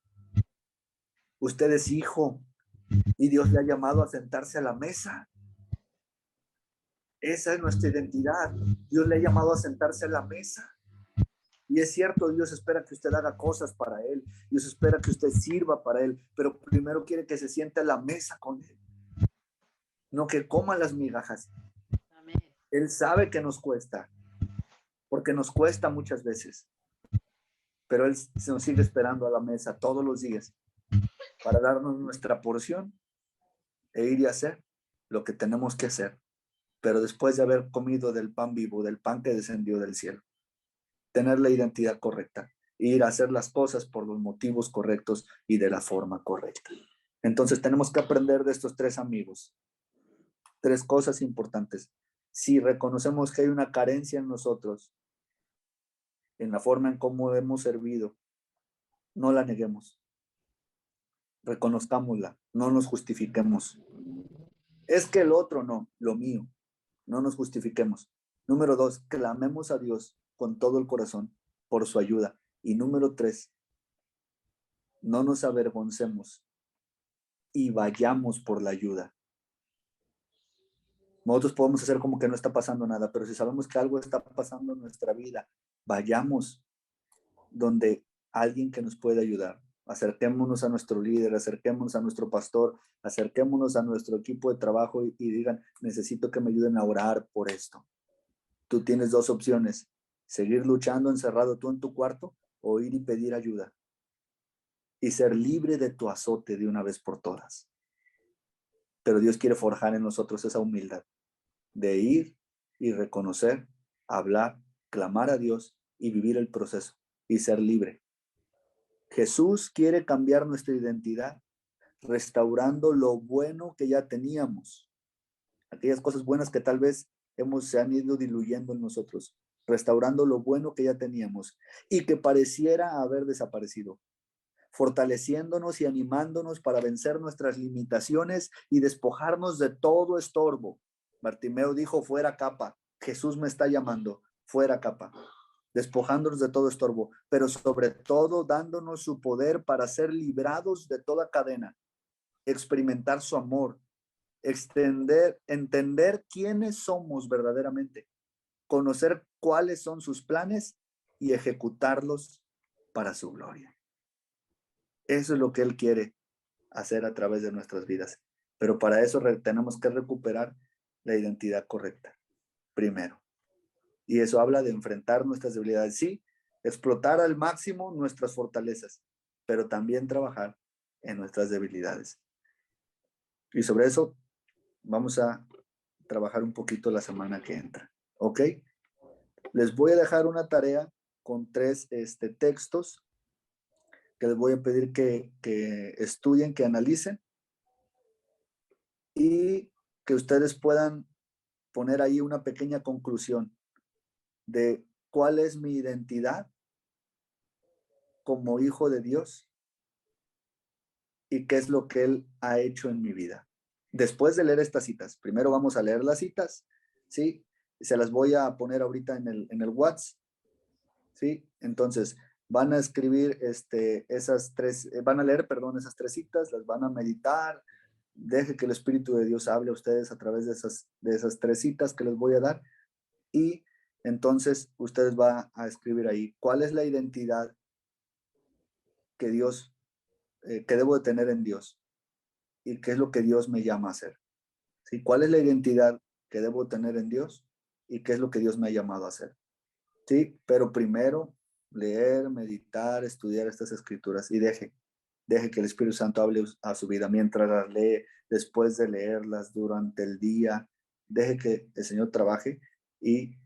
Usted es hijo y Dios le ha llamado a sentarse a la mesa. Esa es nuestra identidad. Dios le ha llamado a sentarse a la mesa. Y es cierto, Dios espera que usted haga cosas para Él. Dios espera que usted sirva para Él. Pero primero quiere que se siente a la mesa con Él. No que coma las migajas. Él sabe que nos cuesta. Porque nos cuesta muchas veces. Pero Él se nos sigue esperando a la mesa todos los días para darnos nuestra porción e ir y hacer lo que tenemos que hacer. Pero después de haber comido del pan vivo, del pan que descendió del cielo, tener la identidad correcta, ir a hacer las cosas por los motivos correctos y de la forma correcta. Entonces tenemos que aprender de estos tres amigos. Tres cosas importantes. Si reconocemos que hay una carencia en nosotros, en la forma en cómo hemos servido, no la neguemos. Reconozcámosla, no nos justifiquemos. Es que el otro no, lo mío. No nos justifiquemos. Número 2, clamemos a Dios con todo el corazón por su ayuda. Y número 3, no nos avergoncemos y vayamos por la ayuda. Nosotros podemos hacer como que no está pasando nada, pero si sabemos que algo está pasando en nuestra vida, vayamos donde alguien que nos puede ayudar. Acerquémonos a nuestro líder, acerquémonos a nuestro pastor, acerquémonos a nuestro equipo de trabajo y digan, necesito que me ayuden a orar por esto. Tú tienes dos opciones, seguir luchando encerrado tú en tu cuarto o ir y pedir ayuda y ser libre de tu azote de una vez por todas. Pero Dios quiere forjar en nosotros esa humildad de ir y reconocer, hablar, clamar a Dios y vivir el proceso y ser libre. Jesús quiere cambiar nuestra identidad, restaurando lo bueno que ya teníamos. Aquellas cosas buenas que tal vez se han ido diluyendo en nosotros, restaurando lo bueno que ya teníamos y que pareciera haber desaparecido, fortaleciéndonos y animándonos para vencer nuestras limitaciones y despojarnos de todo estorbo. Bartimeo dijo, fuera capa, Jesús me está llamando, fuera capa. Despojándonos de todo estorbo, pero sobre todo dándonos su poder para ser librados de toda cadena, experimentar su amor, entender quiénes somos verdaderamente, conocer cuáles son sus planes y ejecutarlos para su gloria. Eso es lo que Él quiere hacer a través de nuestras vidas, pero para eso tenemos que recuperar la identidad correcta, primero. Y eso habla de enfrentar nuestras debilidades. Sí, explotar al máximo nuestras fortalezas, pero también trabajar en nuestras debilidades. Y sobre eso vamos a trabajar un poquito la semana que entra. ¿Ok? Les voy a dejar una tarea con 3 textos que les voy a pedir que estudien, que analicen y que ustedes puedan poner ahí una pequeña conclusión de cuál es mi identidad como hijo de Dios y qué es lo que Él ha hecho en mi vida. Después de leer estas citas, primero vamos a leer las citas, ¿sí? Se las voy a poner ahorita en el WhatsApp, ¿sí? Entonces, van a escribir van a leer, esas 3 citas, las van a meditar, deje que el Espíritu de Dios hable a ustedes a través de esas 3 citas que les voy a dar y entonces ustedes van a escribir ahí cuál es la identidad que Dios, que debo de tener en Dios y qué es lo que Dios me llama a hacer. ¿Sí? ¿Cuál es la identidad que debo tener en Dios y qué es lo que Dios me ha llamado a hacer? ¿Sí? Pero primero leer, meditar, estudiar estas escrituras y deje Deje que el Espíritu Santo hable a su vida mientras las lee, después de leerlas durante el día. Deje que el Señor trabaje, y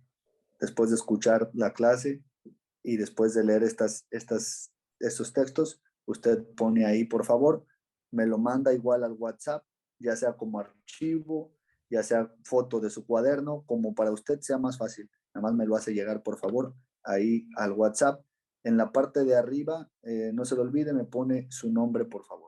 después de escuchar la clase y después de leer estos textos, usted pone ahí, por favor, me lo manda igual al WhatsApp, ya sea como archivo, ya sea foto de su cuaderno, como para usted sea más fácil. Nada más me lo hace llegar, por favor, ahí al WhatsApp. En la parte de arriba, no se lo olvide, me pone su nombre, por favor.